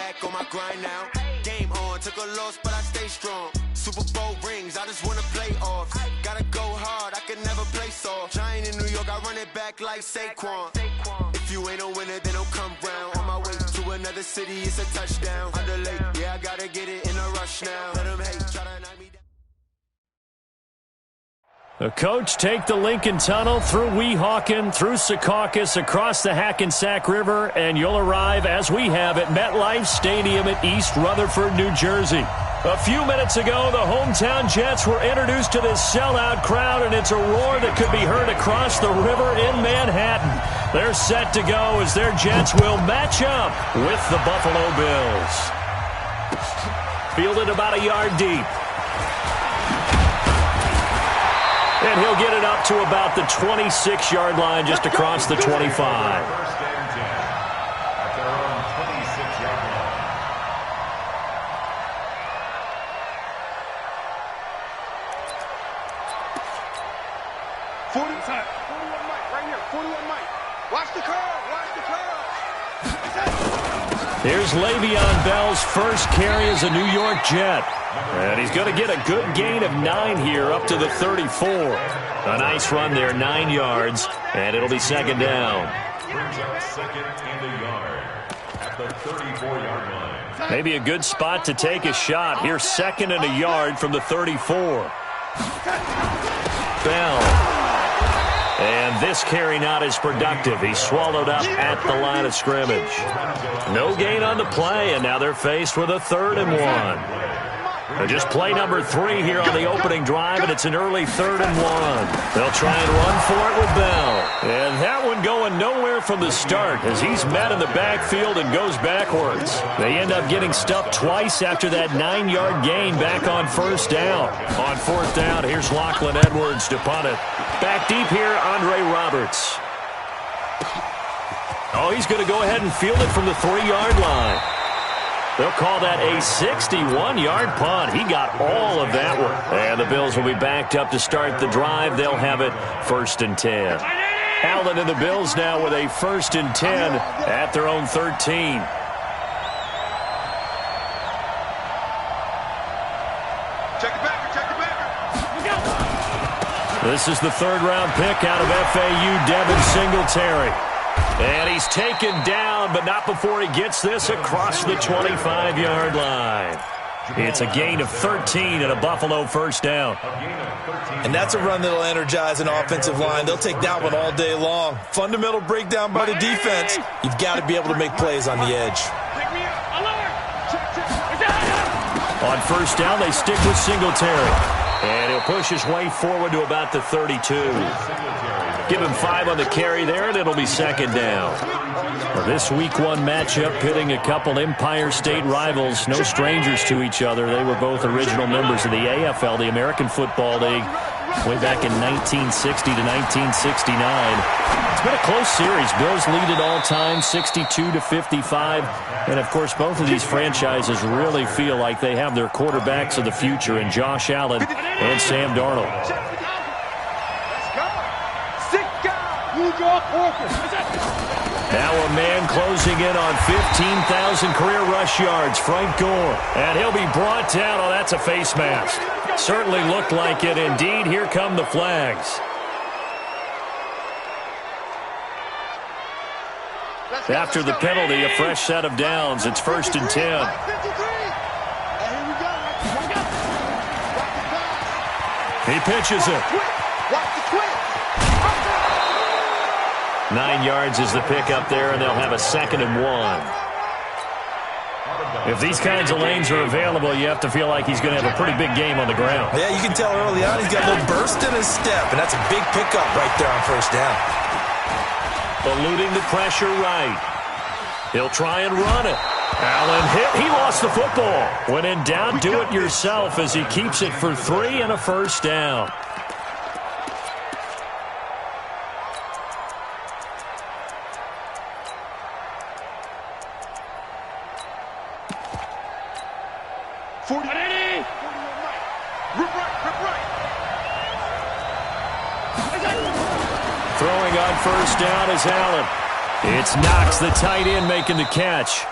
back on my grind now. Game on, took a loss, but I stay strong. Super Bowl rings, I just wanna play off. Gotta go hard, I can never play soft. Giant in New York, I run it back like Saquon. If you ain't a winner, then don't come round. On my way to another city, it's a touchdown. Underlay, yeah, I gotta get it in a rush now. Let them hate, try to knock me down. The coach take the Lincoln Tunnel through Weehawken, through Secaucus, across the Hackensack River, and you'll arrive, as we have, at MetLife Stadium at East Rutherford, New Jersey. A few minutes ago, the hometown Jets were introduced to this sellout crowd, and it's a roar that could be heard across the river in Manhattan. They're set to go as their Jets will match up with the Buffalo Bills. Fielded about a yard deep. And he'll get it up to about the 26-yard line, just across the 25. First and 10 at their own 26-yard line. Time. 41 Mike, right here. 41 Mike. Watch the curve. Watch the curve. Here's Le'Veon Bell's first carry as a New York Jet. And he's going to get a good gain of 9 here up to the 34. A nice run there, 9 yards, and it'll be second down. Brings up second and a yard at the 34-yard line. Maybe a good spot to take a shot. Here's second and a yard from the 34. Bell. And this carry not as productive. He's swallowed up at the line of scrimmage. No gain on the play, and now they're faced with a 3rd and 1. Just play number 3 here on the opening drive, and it's an early 3rd and 1. They'll try and run for it with Bell. And that one going nowhere from the start as he's met in the backfield and goes backwards. They end up getting stuffed twice after that 9-yard gain back on first down. On 4th down, here's Lachlan Edwards to punt it. Back deep here, Andre Roberts. Oh, he's going to go ahead and field it from the 3-yard line. They'll call that a 61-yard punt. He got all of that one. And the Bills will be backed up to start the drive. They'll have it 1st and 10. Allen and the Bills now with a 1st and 10 at their own 13. Check the backer. Check the backer. This is the 3rd-round pick out of FAU, Devin Singletary. And he's taken down, but not before he gets this across the 25-yard line. It's a gain of 13 and a Buffalo 1st down. And that's a run that'll energize an offensive line. They'll take that one all day long. Fundamental breakdown by the defense. You've got to be able to make plays on the edge. On 1st down, they stick with Singletary. And he'll push his way forward to about the 32. Give him 5 on the carry there, and it'll be 2nd down. Well, this Week 1 matchup pitting a couple Empire State rivals, no strangers to each other. They were both original members of the AFL, the American Football League, way back in 1960 to 1969. It's been a close series. Bills lead it all time, 62-55. And, of course, both of these franchises really feel like they have their quarterbacks of the future in Josh Allen and Sam Darnold. Now a man closing in on 15,000 career rush yards, Frank Gore. And he'll be brought down. Oh, that's a face mask. Certainly looked like it. Indeed, here come the flags. After the penalty, a fresh set of downs. It's 1st and 10. He pitches it. 9 yards is the pick up there, and they'll have a 2nd and 1. If these kinds of lanes are available, you have to feel like he's going to have a pretty big game on the ground. Yeah, you can tell early on he's got a little burst in his step, and that's a big pickup right there on 1st down. Eluding the pressure right. He'll try and run it. Allen hit. He lost the football. When in doubt, do it yourself as he keeps it for 3 and a 1st down. Throwing on 1st down is Allen. It's Knox, the tight end, making the catch.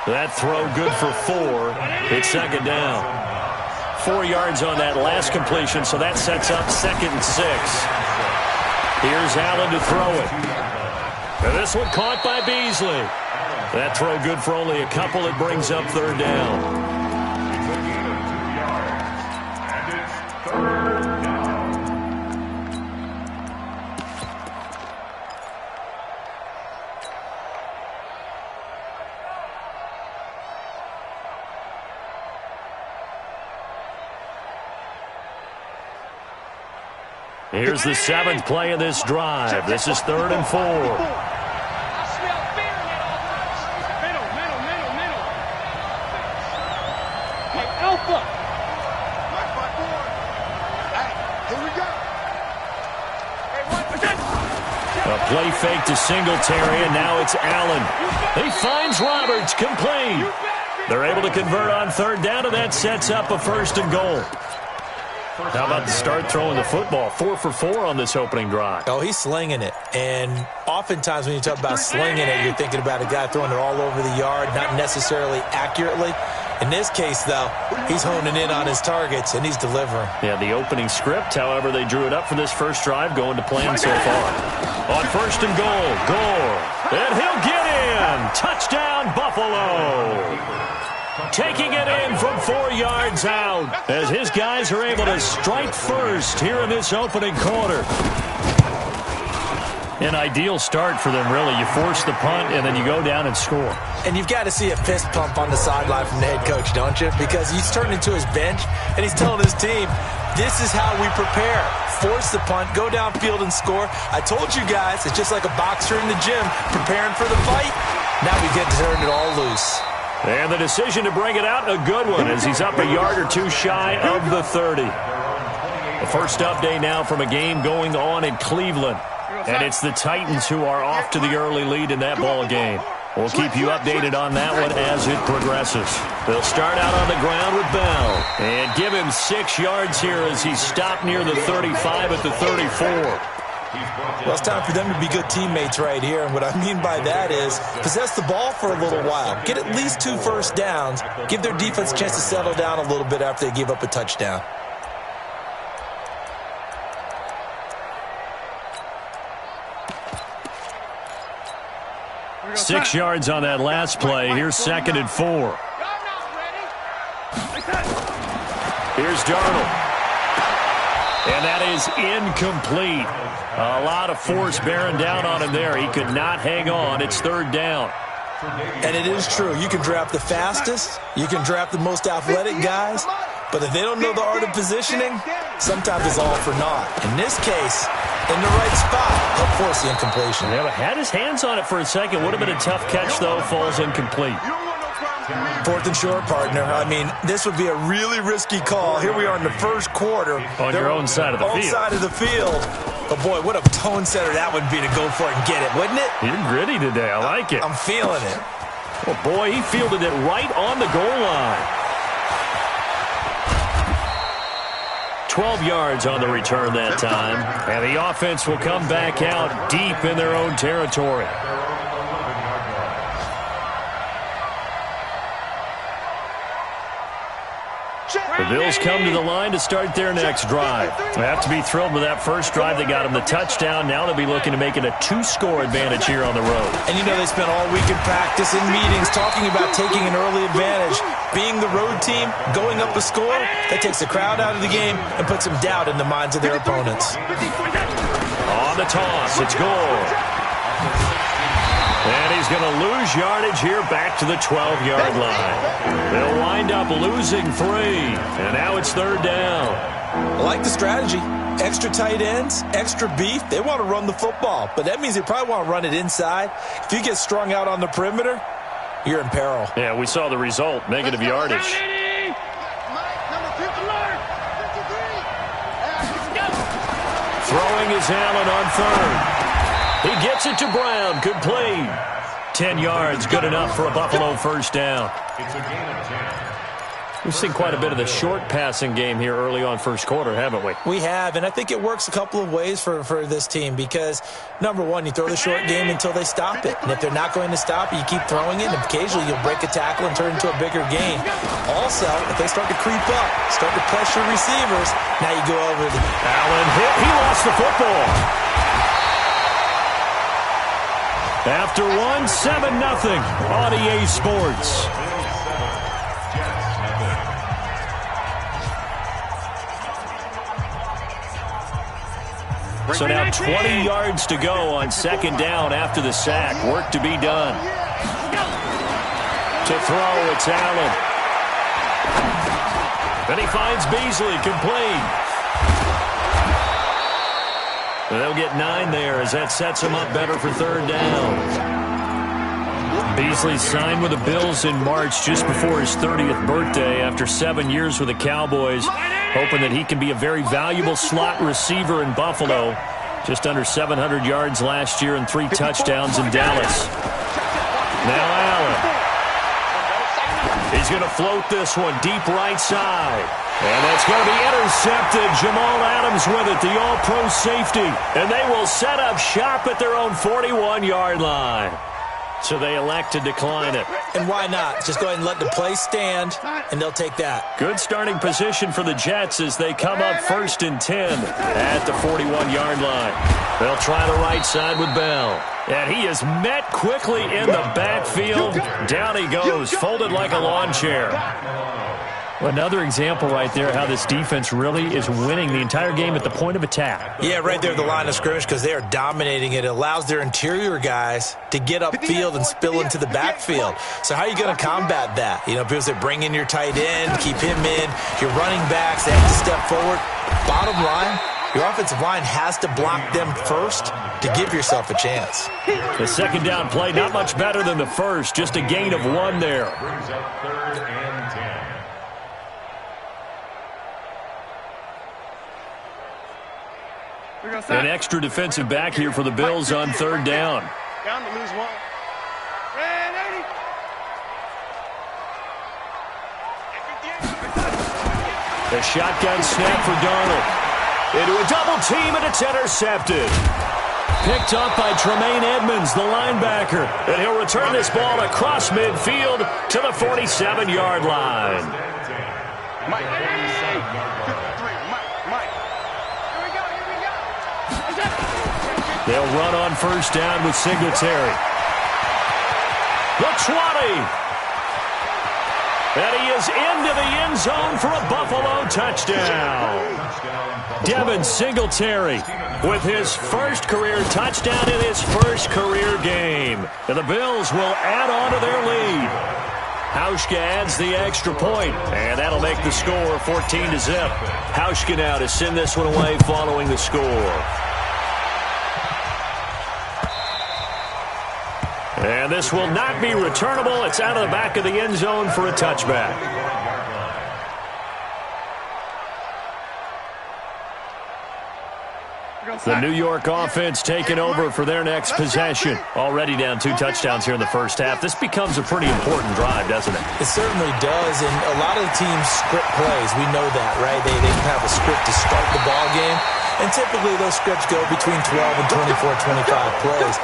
That throw good for 4. It's second down. 4 yards on that last completion, so that sets up 2nd and 6. Here's Allen to throw it. And this one caught by Beasley. That throw good for only a couple. It brings up 3rd down. Here's the 7th play of this drive. This is 3rd and 4. Middle. Hey, Alpha. Hey, here we go. A play fake to Singletary, and now it's Allen. He finds Roberts, complete. They're able to convert on 3rd down, and that sets up a 1st and goal. How about the start throwing the football? 4 for 4 on this opening drive. Oh, he's slinging it. And oftentimes when you talk about slinging it, you're thinking about a guy throwing it all over the yard, not necessarily accurately. In this case, though, he's honing in on his targets, and he's delivering. Yeah, the opening script, however, they drew it up for this first drive, going to plan so far. On 1st and goal, Gore. And he'll get in. Touchdown, Buffalo. Taking it in from 4 yards out as his guys are able to strike first here in this opening quarter. An ideal start for them, really. You force the punt, and then you go down and score. And you've got to see a fist pump on the sideline from the head coach, don't you? Because he's turned into his bench, and he's telling his team, this is how we prepare. Force the punt, go downfield and score. I told you guys, it's just like a boxer in the gym preparing for the fight. Now we get to turn it all loose. And the decision to bring it out, a good one, as he's up a yard or two shy of the 30. The first update now from a game going on in Cleveland. And it's the Titans who are off to the early lead in that ball game. We'll keep you updated on that one as it progresses. They'll start out on the ground with Bell. And give him 6 yards here as he's stopped near the 35 at the 34. Well, it's time for them to be good teammates right here. And what I mean by that is possess the ball for a little while. Get at least 2 first downs. Give their defense a chance to settle down a little bit after they give up a touchdown. Six yards on that last play. Here's 2nd and 4. Here's Darnold. And that is incomplete. A lot of force bearing down on him there. He could not hang on. It's 3rd down. And it is true. You can draft the fastest. You can draft the most athletic guys. But if they don't know the art of positioning, sometimes it's all for naught. In this case, in the right spot, help force the incompletion. Yeah, had his hands on it for a second. Would have been a tough catch, though. Falls incomplete. 4th and short, partner. I mean, this would be a really risky call. Here we are in the first quarter. On your own side of the field. On side of the field. But, boy, what a tone setter that would be to go for it and get it, wouldn't it? You're gritty today. I like it. I'm feeling it. Well, boy, he fielded it right on the goal line. 12 yards on the return that time. And the offense will come back out deep in their own territory. The Bills come to the line to start their next drive. They have to be thrilled with that first drive. They got them the touchdown. Now they'll be looking to make it a 2-score advantage here on the road. And you know they spent all week in practice, in meetings, talking about taking an early advantage. Being the road team, going up a score, that takes the crowd out of the game and puts some doubt in the minds of their opponents. On the toss, it's Gore. And he's going to lose yardage here back to the 12-yard line. They'll wind up losing 3. And now it's 3rd down. I like the strategy. Extra tight ends, extra beef. They want to run the football. But that means they probably want to run it inside. If you get strung out on the perimeter, you're in peril. Yeah, we saw the result. Negative yardage. Throwing is Allen on 3rd. He gets it to Brown. Complete. 10 yards, good enough for a Buffalo first down. It's a gain of 10. We've seen quite a bit of the short passing game here early on first quarter, haven't we? We have, and I think it works a couple of ways for this team because, number one, you throw the short game until they stop it. And if they're not going to stop it, you keep throwing it, and occasionally you'll break a tackle and turn it into a bigger gain. Also, if they start to creep up, start to pressure receivers, now you go over the... Allen hit. He lost the football. After 7-0 on EA Sports. So now 20 yards to go on second down after the sack. Work to be done. To throw, it's Allen. Then he finds Beasley, complete. They'll get 9 there as that sets him up better for third down. Beasley signed with the Bills in March just before his 30th birthday after 7 years with the Cowboys, hoping that he can be a very valuable slot receiver in Buffalo. Just under 700 yards last year and 3 touchdowns in Dallas. Now Allen. He's going to float this one deep right side. And that's going to be intercepted. Jamal Adams with it, the all-pro safety. And they will set up shop at their own 41-yard line. So they elect to decline it. And why not? Just go ahead and let the play stand, and they'll take that. Good starting position for the Jets as they come up 1st and 10 at the 41-yard line. They'll try the right side with Bell. And he is met quickly in the backfield. Down he goes, folded like a lawn chair. Another example right there how this defense really is winning the entire game at the point of attack. Yeah, right there at the line of scrimmage because they are dominating it. It allows their interior guys to get upfield and spill into the backfield. So how are you going to combat that? You know, people say bring in your tight end, keep him in. Your running backs, they have to step forward. Bottom line, your offensive line has to block them first to give yourself a chance. The second down play, not much better than the first. Just a gain of 1 there. Brings up 3rd and 10. An extra defensive back here for the Bills on 3rd down. Down to lose 1. Ready. The shotgun snap for Darnold. Into a double team, and it's intercepted. Picked up by Tremaine Edmonds, the linebacker. And he'll return this ball across midfield to the 47-yard line. Mike. They'll run on 1st down with Singletary. The 20. And he is into the end zone for a Buffalo touchdown. Devin Singletary with his first career touchdown in his first career game. And the Bills will add on to their lead. Hauschka adds the extra point, and that'll make the score 14-0. Hauschka now to send this one away following the score. And this will not be returnable. It's out of the back of the end zone for a touchback. The New York offense taking over for their next possession. Already down 2 touchdowns here in the first half. This becomes a pretty important drive, doesn't it? It certainly does, and a lot of the teams script plays. We know that, right? They have a script to start the ball game, and typically those scripts go between 12 and 24, 25 plays.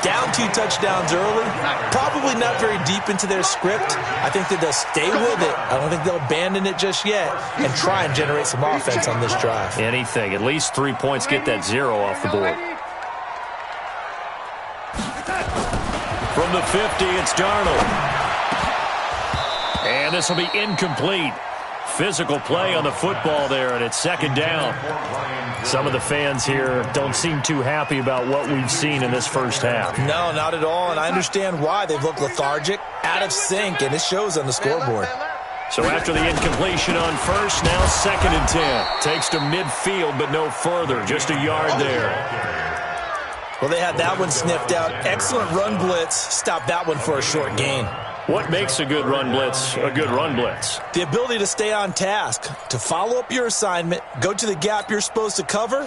Down 2 touchdowns early, probably not very deep into their script. I think that they'll stay with it. I don't think they'll abandon it just yet and try and generate some offense on this drive. Anything. At least 3 points, get that 0 off the board. From the 50, it's Darnold. And this will be incomplete. Physical play on the football there, and it's 2nd down. Some of the fans here don't seem too happy about what we've seen in this first half. No, not at all, and I understand why. They've looked lethargic, out of sync, and it shows on the scoreboard. So after the incompletion on 1st, now 2nd and 10. Takes to midfield, but no further. Just a yard there. Well, they had that one sniffed out. Excellent run blitz. Stopped that one for a short gain. What makes a good run blitz a good run blitz? The ability to stay on task, to follow up your assignment, go to the gap you're supposed to cover,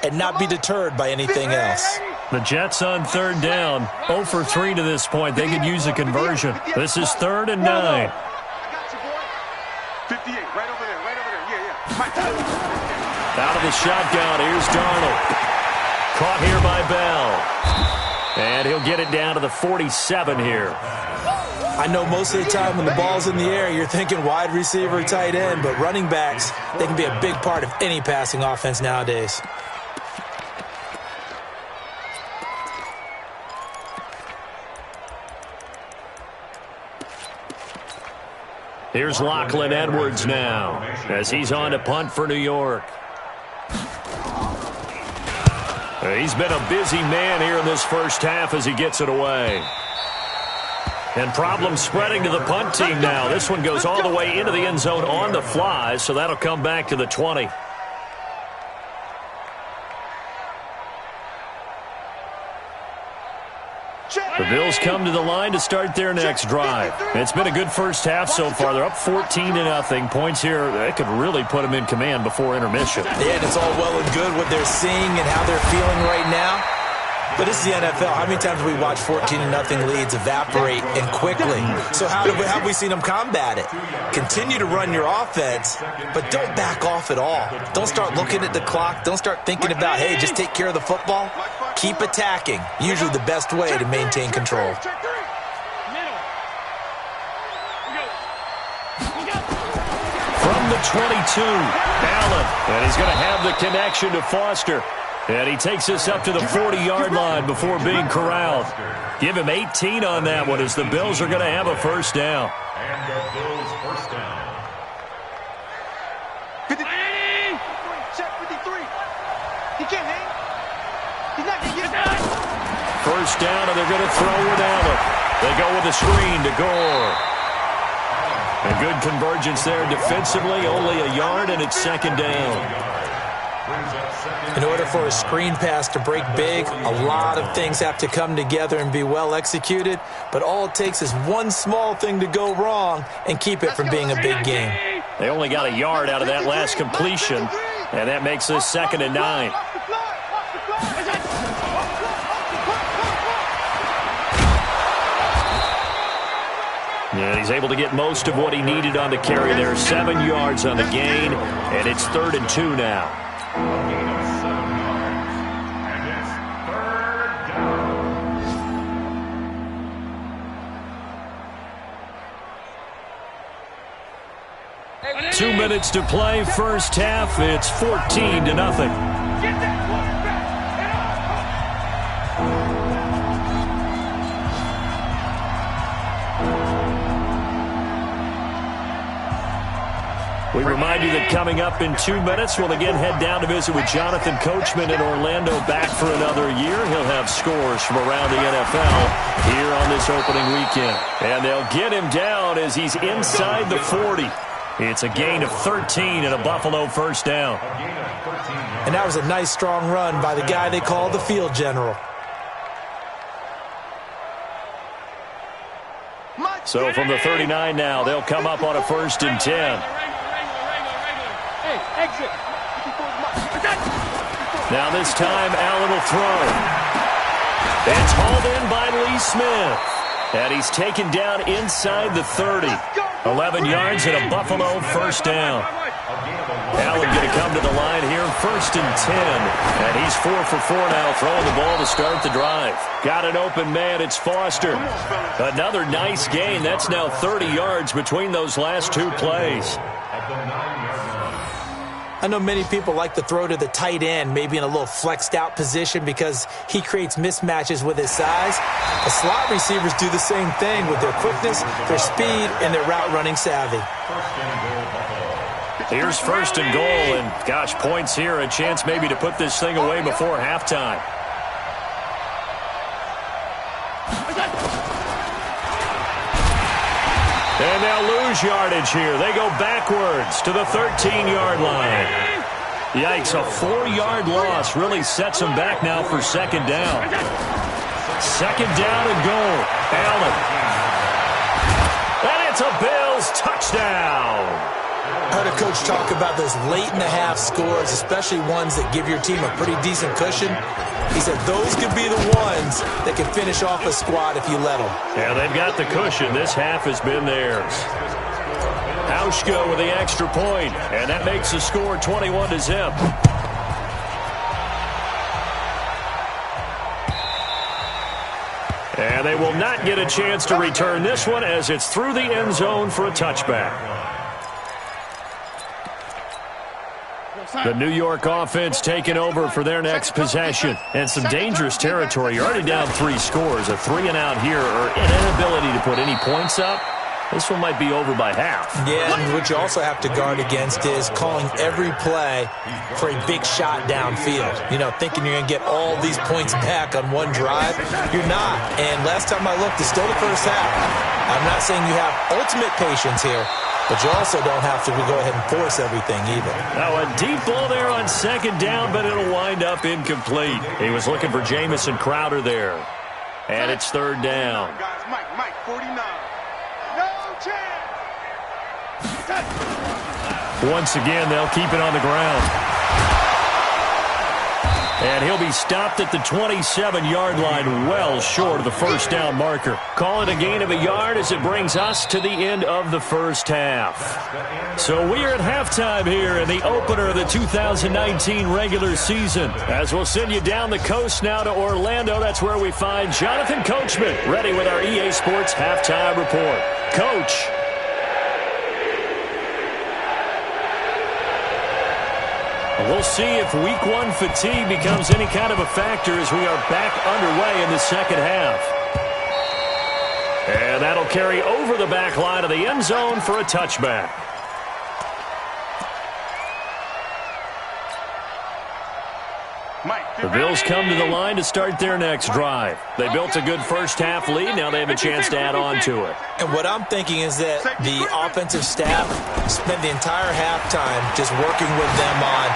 and not be deterred by anything else. The Jets on 3rd down, 0 for 3 to this point. They could use a conversion. This is 3rd and 9. 58, right over there, yeah. Mike. Out of the shotgun, here's Darnold. Caught here by Bell. And he'll get it down to the 47 here. I know most of the time when the ball's in the air, you're thinking wide receiver, tight end, but running backs, they can be a big part of any passing offense nowadays. Here's Lachlan Edwards now as he's on to punt for New York. He's been a busy man here in this first half as he gets it away. And problems spreading to the punt team now. This one goes all the way into the end zone on the fly, so that'll come back to the 20. The Bills come to the line to start their next drive. It's been a good first half so far. They're up 14-0. Points here, that could really put them in command before intermission. Yeah, and it's all well and good what they're seeing and how they're feeling right now. But this is the NFL. How many times have we watched 14-0 leads evaporate and quickly? So how have we seen them combat it? Continue to run your offense, but don't back off at all. Don't start looking at the clock. Don't start thinking about, hey, just take care of the football. Keep attacking. Usually the best way to maintain control. From the 22, Allen. And he's going to have the connection to Foster. And he takes us up to the 40-yard line before being corralled. Give him 18 on that one as the Bills are going to have a first down. And the Bills first down. 53. Check 53. He can't hang. He's not going to get it. First down, and they're going to throw with Allen. They go with a screen to Gore. A good convergence there defensively, only a yard, and it's second down. In order for a screen pass to break big, a lot of things have to come together and be well executed, but all it takes is one small thing to go wrong and keep it from being a big game. They only got a yard out of that last completion, and that makes this 2nd and 9. And he's able to get most of what he needed on the carry there. 7 yards on the gain, and it's 3rd and 2 now. A gain of 7 yards. And it's 3rd down. 2 minutes to play, first half. It's 14-0. We remind you that coming up in 2 minutes, we'll again head down to visit with Jonathan Coachman in Orlando, back for another year. He'll have scores from around the NFL here on this opening weekend. And they'll get him down as he's inside the 40. It's a gain of 13 and a Buffalo first down. And that was a nice, strong run by the guy they call the field general. So from the 39 now, they'll come up on a 1st and 10. Now this time, Allen will throw. It's hauled in by Lee Smith. And he's taken down inside the 30. 11 yards and a Buffalo first down. Allen going to come to the line here, 1st and 10. And he's 4 for 4 now, throwing the ball to start the drive. Got an open man, it's Foster. Another nice gain. That's now 30 yards between those last 2 plays. I know many people like to throw to the tight end, maybe in a little flexed out position because he creates mismatches with his size. The slot receivers do the same thing with their quickness, their speed, and their route running savvy. Here's 1st and goal, and gosh, points here, a chance maybe to put this thing away before halftime. And they'll lose yardage here. They go backwards to the 13-yard line. Yikes, a 4-yard loss really sets them back now for 2nd down. 2nd down and goal. Allen. And it's a Bills touchdown. I heard a coach talk about those late-in-the-half scores, especially ones that give your team a pretty decent cushion. He said those could be the ones that can finish off a squad if you let them. Yeah, they've got the cushion. This half has been theirs. Out Hauschka with the extra point, and that makes the score 21-0. And they will not get a chance to return this one as it's through the end zone for a touchback. The New York offense taking over for their next possession. And some dangerous territory. You're already down 3 scores. A 3-and-out here or an inability to put any points up. This one might be over by half. Yeah, and what you also have to guard against is calling every play for a big shot downfield. You know, thinking you're going to get all these points back on one drive. You're not. And last time I looked, it's still the first half. I'm not saying you have ultimate patience here, but you also don't have to go ahead and force everything either. Now a deep ball there on second down, but it'll wind up incomplete. He was looking for Jamison Crowder there. And it's third down. Guys, Mike, 49. No chance. Once again, they'll keep it on the ground. And he'll be stopped at the 27-yard line, well short of the first down marker. Call it a gain of a yard as it brings us to the end of the first half. So we are at halftime here in the opener of the 2019 regular season. As we'll send you down the coast now to Orlando, that's where we find Jonathan Coachman, ready with our EA Sports halftime report. Coach. We'll see if week 1 fatigue becomes any kind of a factor as we are back underway in the second half. And that'll carry over the back line of the end zone for a touchback. The Bills come to the line to start their next drive. They built a good first half lead. Now they have a chance to add on to it. And what I'm thinking is that the offensive staff spent the entire halftime just working with them on,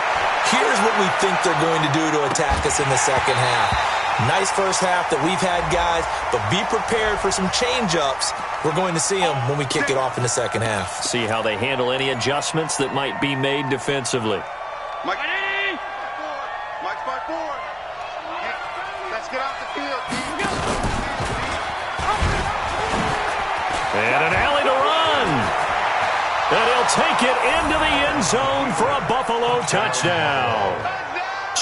here's what we think they're going to do to attack us in the second half. Nice first half that we've had, guys, but be prepared for some change-ups. We're going to see them when we kick it off in the second half. See how they handle any adjustments that might be made defensively. Mike's by 4. Let's get off the field. And an alley to run. And he'll take it into the end zone for a Buffalo touchdown.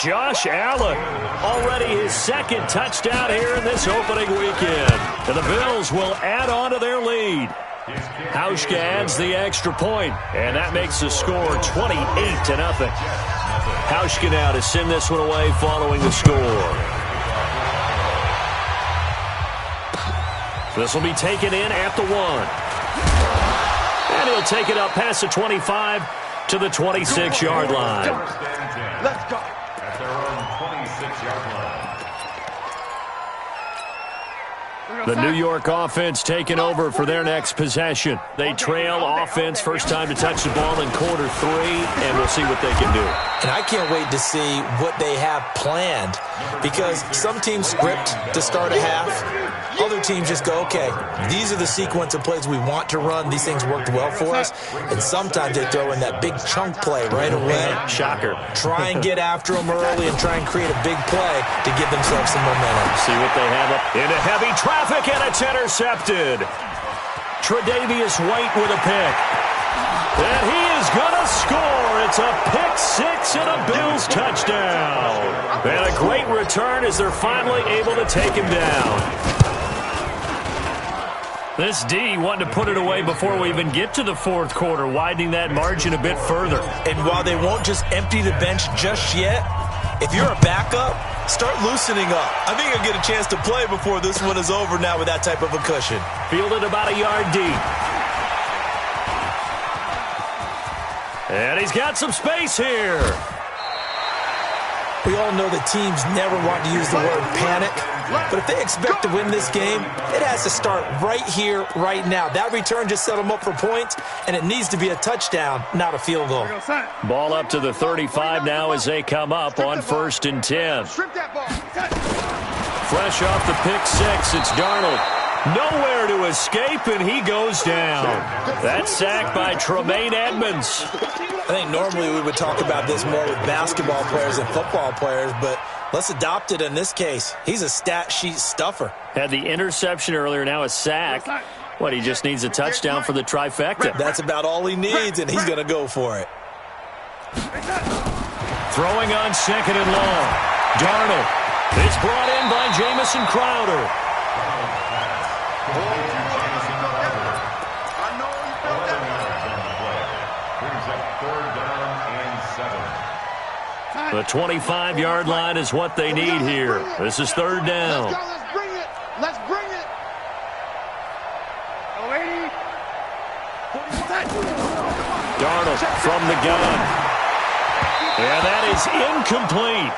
Josh Allen, already his second touchdown here in this opening weekend. And the Bills will add on to their lead. Hauschka adds the extra point, and that makes the score 28-0. Hauschka now to send this one away following the score. This will be taken in at the 1. And he'll take it up past the 25 to the 26-yard line. Let's go. At their own 26-yard line. The New York offense taking over for their next possession. They trail offense, first time to touch the ball in quarter 3, and we'll see what they can do. And I can't wait to see what they have planned, because some teams script to start a half. Other teams just go, okay, these are the sequence of plays we want to run. These things worked well for us. And sometimes they throw in that big chunk play right away. Shocker. Try and get after them early and try and create a big play to give themselves some momentum. See what they have up into heavy traffic, and it's intercepted. Tre'Davious White with a pick. And he is going to score. It's a pick 6 and a Bills touchdown. And a great return as they're finally able to take him down. This D wanted to put it away before we even get to the fourth quarter, widening that margin a bit further. And while they won't just empty the bench just yet, if you're a backup, start loosening up. I think you'll get a chance to play before this one is over now with that type of a cushion. Fielded about a yard deep. And he's got some space here. We all know that teams never want to use the word panic, but if they expect to win this game, it has to start right here, right now. That return just set them up for points, and it needs to be a touchdown, not a field goal. Ball up to the 35 now as they come up on 1st and 10. Fresh off the pick 6, it's Darnold. Nowhere to escape, and he goes down. That's sacked by Tremaine Edmonds. I think normally we would talk about this more with basketball players and football players, but let's adopt it in this case. He's a stat sheet stuffer. Had the interception earlier, now a sack. What, he just needs a touchdown for the trifecta. That's about all he needs, and he's going to go for it. Throwing on second and long. Darnold. It's brought in by Jamison Crowder. The 25-yard line is what they need here. This is third down. Let's bring it. Let's bring it. Darnold from the gun. And that is incomplete.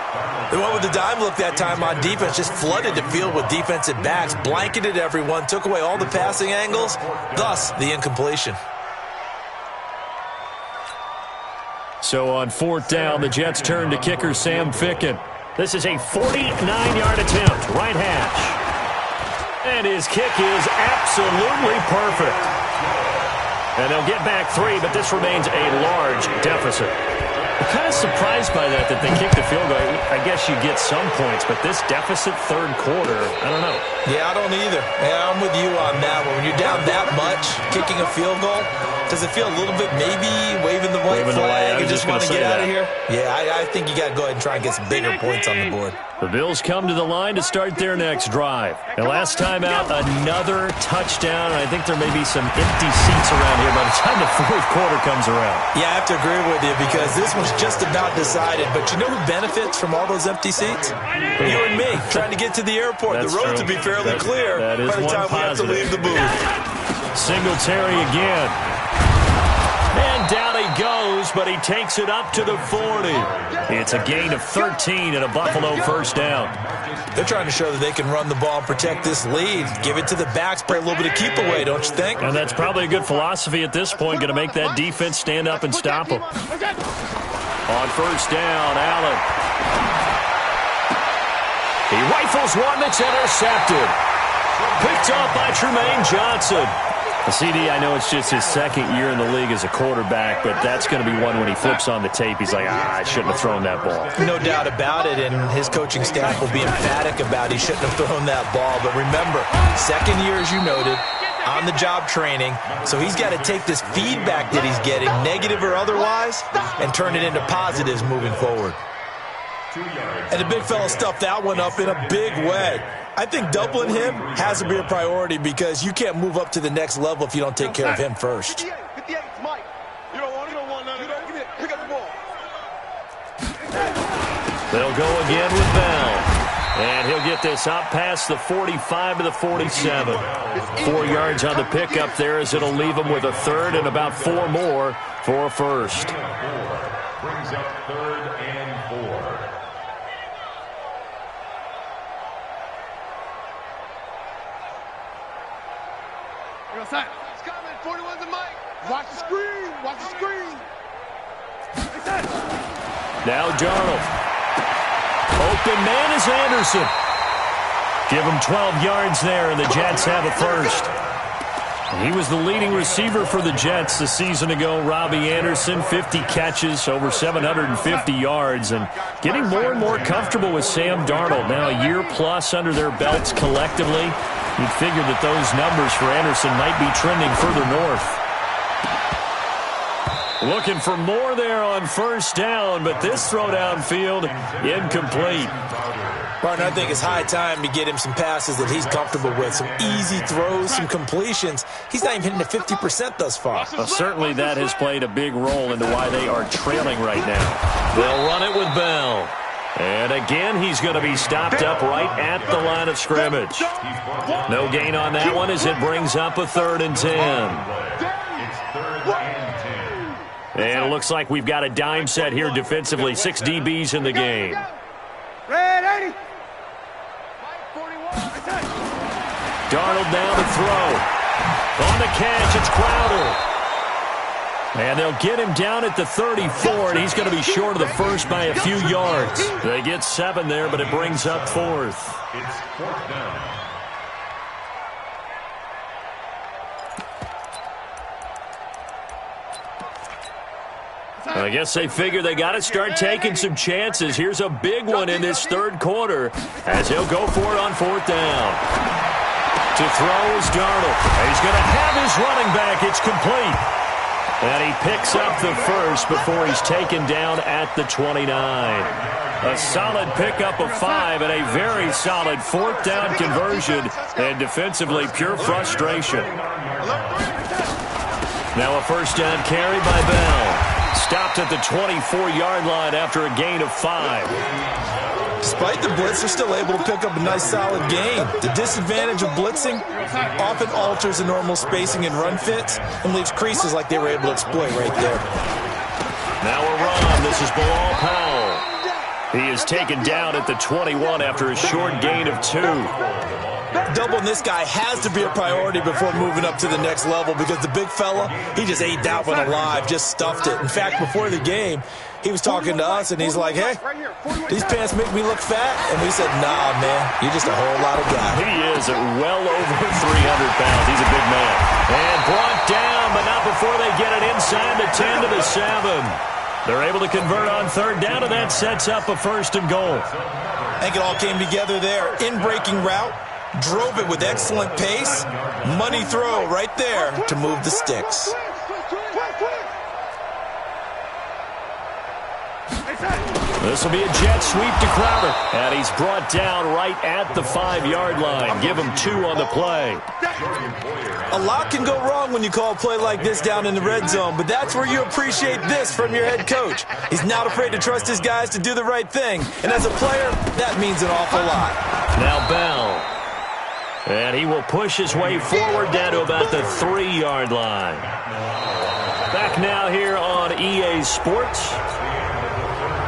They went with the dime look that time on defense, just flooded the field with defensive backs, blanketed everyone, took away all the passing angles, thus the incompletion. So on fourth down, the Jets turn to kicker Sam Ficken. This is a 49-yard attempt, right hash. And his kick is absolutely perfect. And they'll get back 3, but this remains a large deficit. I'm kind of surprised by that they kicked the field goal. I guess you get some points, but this deficit third quarter, I don't know. Yeah, I don't either. Yeah, I'm with you on that one. When you're down that much, kicking a field goal, does it feel a little bit maybe waving the white flag and just want to get out of here? Yeah, I think you got to go ahead and try and get some bigger points on the board. The Bills come to the line to start their next drive. And last time out, another touchdown. I think there may be some empty seats around here by the time the fourth quarter comes around. Yeah, I have to agree with you because this one's just about decided. But you know who benefits from all those empty seats? You and me, trying to get to the airport. That's the road true. to be fairly clear that is by the time we have to leave the booth. Singletary again. And down he goes, but he takes it up to the 40. It's a gain of 13 and a Buffalo first down. They're trying to show that they can run the ball and protect this lead. Give it to the backs, play a little bit of keep away, don't you think? And that's probably a good philosophy at this point, going to make that defense stand up and stop them. On first down, Allen. He rifles one that's intercepted. Picked off by Tremaine Johnson. CD, I know it's just his second year in the league as a quarterback, but that's going to be one when he flips on the tape. He's like, I shouldn't have thrown that ball. No doubt about it, and his coaching staff will be emphatic about he shouldn't have thrown that ball. But remember, second year, as you noted, on-the-job training, so he's got to take this feedback that he's getting, negative or otherwise, and turn it into positives moving forward. And the big fella stuffed that one up in a big way. I think doubling him has to be a priority because you can't move up to the next level if you don't take care of him first. 58, Mike. You don't want none of that. Give it. Pick up the ball. They'll go again with Bell. And he'll get this up past the 45 to the 47. 4 yards on the pickup there as it'll leave him with a third and about 4 more for a first. Brings up third and 4. It's coming. 41's the Mike. Watch the screen. Watch the screen. Now Darnold. Open man is Anderson. Give him 12 yards there, and the Jets have a first. He was the leading receiver for the Jets a season ago. Robbie Anderson, 50 catches, over 750 yards, and getting more and more comfortable with Sam Darnold. Now a year plus under their belts collectively. You'd figure that those numbers for Anderson might be trending further north. Looking for more there on first down, but this throw downfield incomplete. Martin, I think it's high time to get him some passes that he's comfortable with, some easy throws, some completions. He's not even hitting the 50% thus far. Well, certainly that has played a big role into why they are trailing right now. They'll run it with Bell. And again, he's going to be stopped up right at the line of scrimmage. No gain on that one as it brings up a 3rd and 10. It's 3rd and 10. And it looks like we've got a dime set here defensively. 6 DBs in the game. Red 80. Darnold now to throw. On the catch, it's Crowder. And they'll get him down at the 34, and he's going to be short of the first by a few yards. They get 7 there, but it brings up 4th. It's 4th down. I guess they figure they got to start taking some chances. Here's a big one in this 3rd quarter as he'll go for it on 4th down. To throw is Darnold. He's going to have his running back. It's complete. And he picks up the first before he's taken down at the 29. A solid pickup of 5 and a very solid 4th down conversion. And defensively, pure frustration. Now a first down carry by Bell. Stopped at the 24-yard line after a gain of 5. Despite the blitz, they're still able to pick up a nice, solid gain. The disadvantage of blitzing often alters the normal spacing and run fits and leaves creases like they were able to exploit right there. Now a run. This is Bilal Powell. He is taken down at the 21 after a short gain of 2. Doubling this guy has to be a priority before moving up to the next level because the big fella, he just ate that one alive, just stuffed it. In fact, before the game, he was talking to us, and he's like, hey, these pants make me look fat. And we said, nah, man, you're just a whole lot of guy. He is well over 300 pounds. He's a big man. And brought down, but not before they get it inside the 10 to the 7. They're able to convert on 3rd down, and that sets up a 1st and goal. I think it all came together there. In-breaking route, drove it with excellent pace. Money throw right there to move the sticks. This will be a jet sweep to Crowder. And he's brought down right at the 5-yard line. Give him 2 on the play. A lot can go wrong when you call a play like this down in the red zone, but that's where you appreciate this from your head coach. He's not afraid to trust his guys to do the right thing. And as a player, that means an awful lot. Now Bell. And he will push his way forward down to about the 3-yard line. Back now here on EA Sports.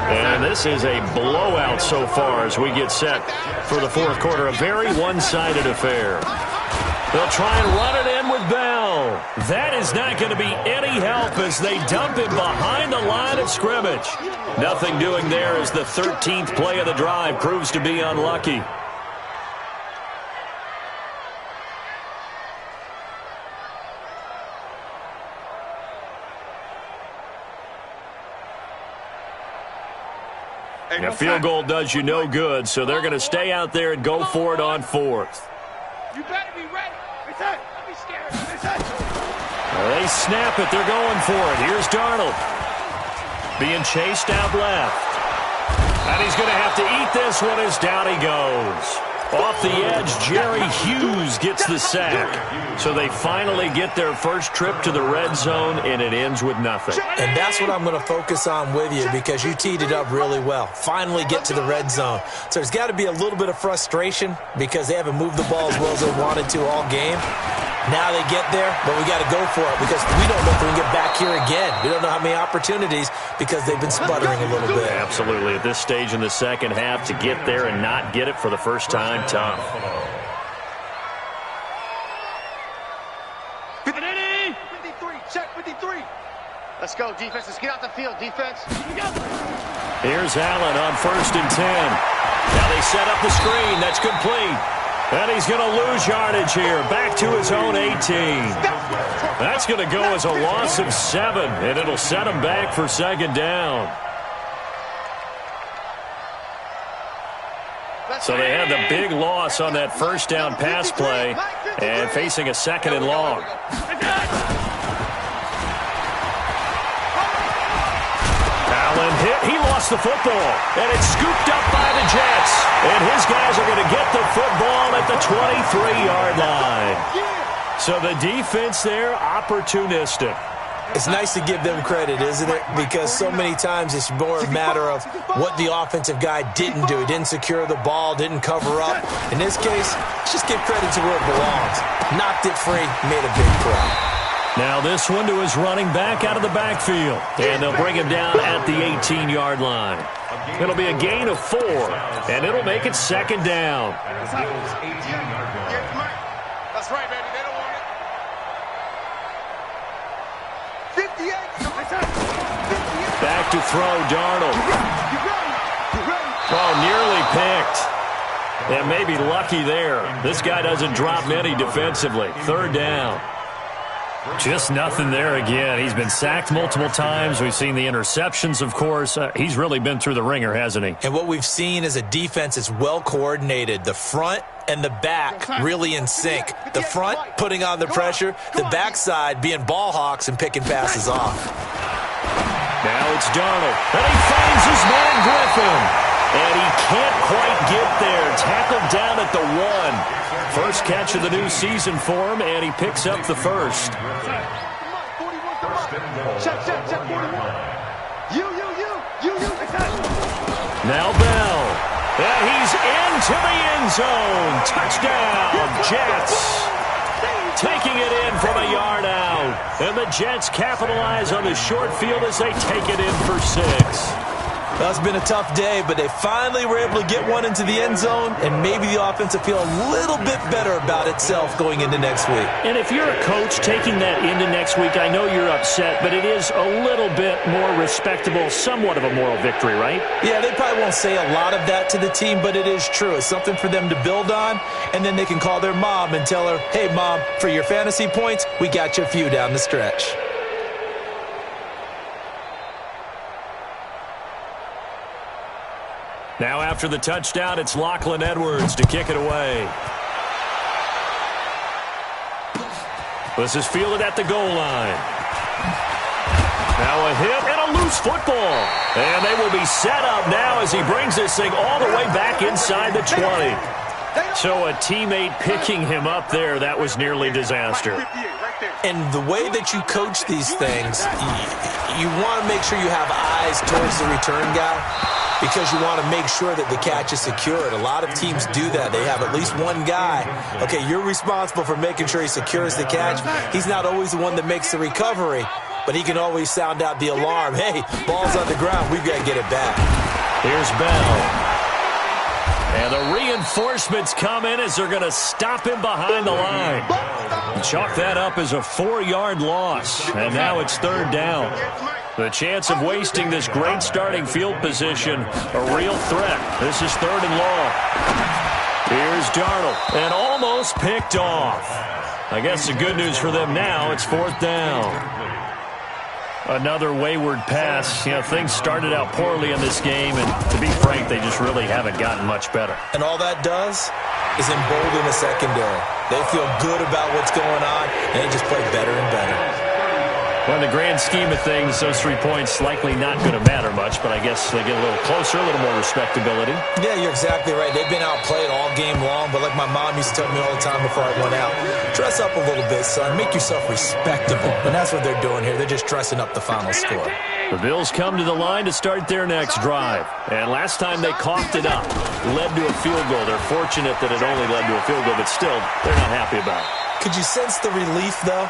And this is a blowout so far as we get set for the 4th quarter. A very one-sided affair. They'll try and run it in with Bell. That is not going to be any help as they dump him behind the line of scrimmage. Nothing doing there as the 13th play of the drive proves to be unlucky. And a field goal does you no good, so they're going to stay out there and go for it on 4th. You better be ready. Don't be scared. Well, they snap it. They're going for it. Here's Darnold. Being chased out left. And he's going to have to eat this one as down he goes. Off the edge, Jerry Hughes gets the sack. So they finally get their first trip to the red zone, and it ends with nothing. And that's what I'm going to focus on with you because you teed it up really well. Finally get to the red zone. So there's got to be a little bit of frustration because they haven't moved the ball as well as they wanted to all game. Now they get there, but we got to go for it because we don't know if we can get back here again. We don't know how many opportunities because they've been sputtering a little bit. Absolutely. At this stage in the second half, to get there and not get it for the first time, tough. 53, check 53. Let's go, defense. Let's get out the field, defense. Here's Allen on 1st and 10. Now they set up the screen. That's complete. And he's going to lose yardage here. Back to his own 18. That's going to go as a loss of 7, and it'll set him back for 2nd down. So they have the big loss on that first down pass play and facing a 2nd and long. Allen hit. He lost the football, and it's scooped up by the Jets. And his guys are going to get the football at the 23-yard line. So the defense there, opportunistic. It's nice to give them credit, isn't it? Because so many times it's more a matter of what the offensive guy didn't do. He didn't secure the ball, didn't cover up. In this case, just give credit to where it belongs. Knocked it free, made a big play. Now this one to his running back out of the backfield. And they'll bring him down at the 18-yard line. It'll be a gain of 4, and it'll make it 2nd down. That's right, baby. They don't want it. 58. Back to throw, Darnold. Oh, nearly picked. And maybe lucky there. This guy doesn't drop many defensively. 3rd down. Just nothing there again. He's been sacked multiple times. We've seen the interceptions, of course. He's really been through the ringer, hasn't he? And what we've seen is a defense that's well coordinated. The front and the back really in sync. The front putting on the pressure, the backside being ball hawks and picking passes off. Now it's Darnold, and he finds his man Griffin. And he can't quite get there. Tackled down at the 1. First catch of the new season for him, and he picks up the first. Check, 41. You. Now Bell. And he's into the end zone. Touchdown, Jets. Taking it in from a yard out. And the Jets capitalize on the short field as they take it in for 6. Well, it's been a tough day, but they finally were able to get one into the end zone, and maybe the offense will feel a little bit better about itself going into next week. And if you're a coach taking that into next week, I know you're upset, but it is a little bit more respectable, somewhat of a moral victory, right? Yeah, they probably won't say a lot of that to the team, but it is true. It's something for them to build on, and then they can call their mom and tell her, hey, Mom, for your fantasy points, we got you a few down the stretch. Now after the touchdown, it's Lachlan Edwards to kick it away. This is fielded at the goal line. Now a hit and a loose football. And they will be set up now as he brings this thing all the way back inside the 20. So a teammate picking him up there, that was nearly disaster. And the way that you coach these things, you want to make sure you have eyes towards the return guy, because you want to make sure that the catch is secured. A lot of teams do that. They have at least one guy. Okay, you're responsible for making sure he secures the catch. He's not always the one that makes the recovery, but he can always sound out the alarm. Hey, ball's on the ground. We've got to get it back. Here's Bell. And the reinforcements come in as they're going to stop him behind the line. Chalk that up as a 4-yard loss. And now it's 3rd down. The chance of wasting this great starting field position, a real threat. This is 3rd and long. Here's Darnold, and almost picked off. I guess the good news for them now, it's 4th down. Another wayward pass. You know, things started out poorly in this game, and to be frank, they just really haven't gotten much better. And all that does is embolden the secondary. They feel good about what's going on, and they just play better and better. Well, in the grand scheme of things, those 3 points likely not going to matter much, but I guess they get a little closer, a little more respectability. Yeah, you're exactly right. They've been outplayed all game long, but like my mom used to tell me all the time before I went out, dress up a little bit, son. Make yourself respectable. And that's what they're doing here. They're just dressing up the final score. The Bills come to the line to start their next drive. And last time they coughed it up, led to a field goal. They're fortunate that it only led to a field goal, but still, they're not happy about it. Could you sense the relief, though?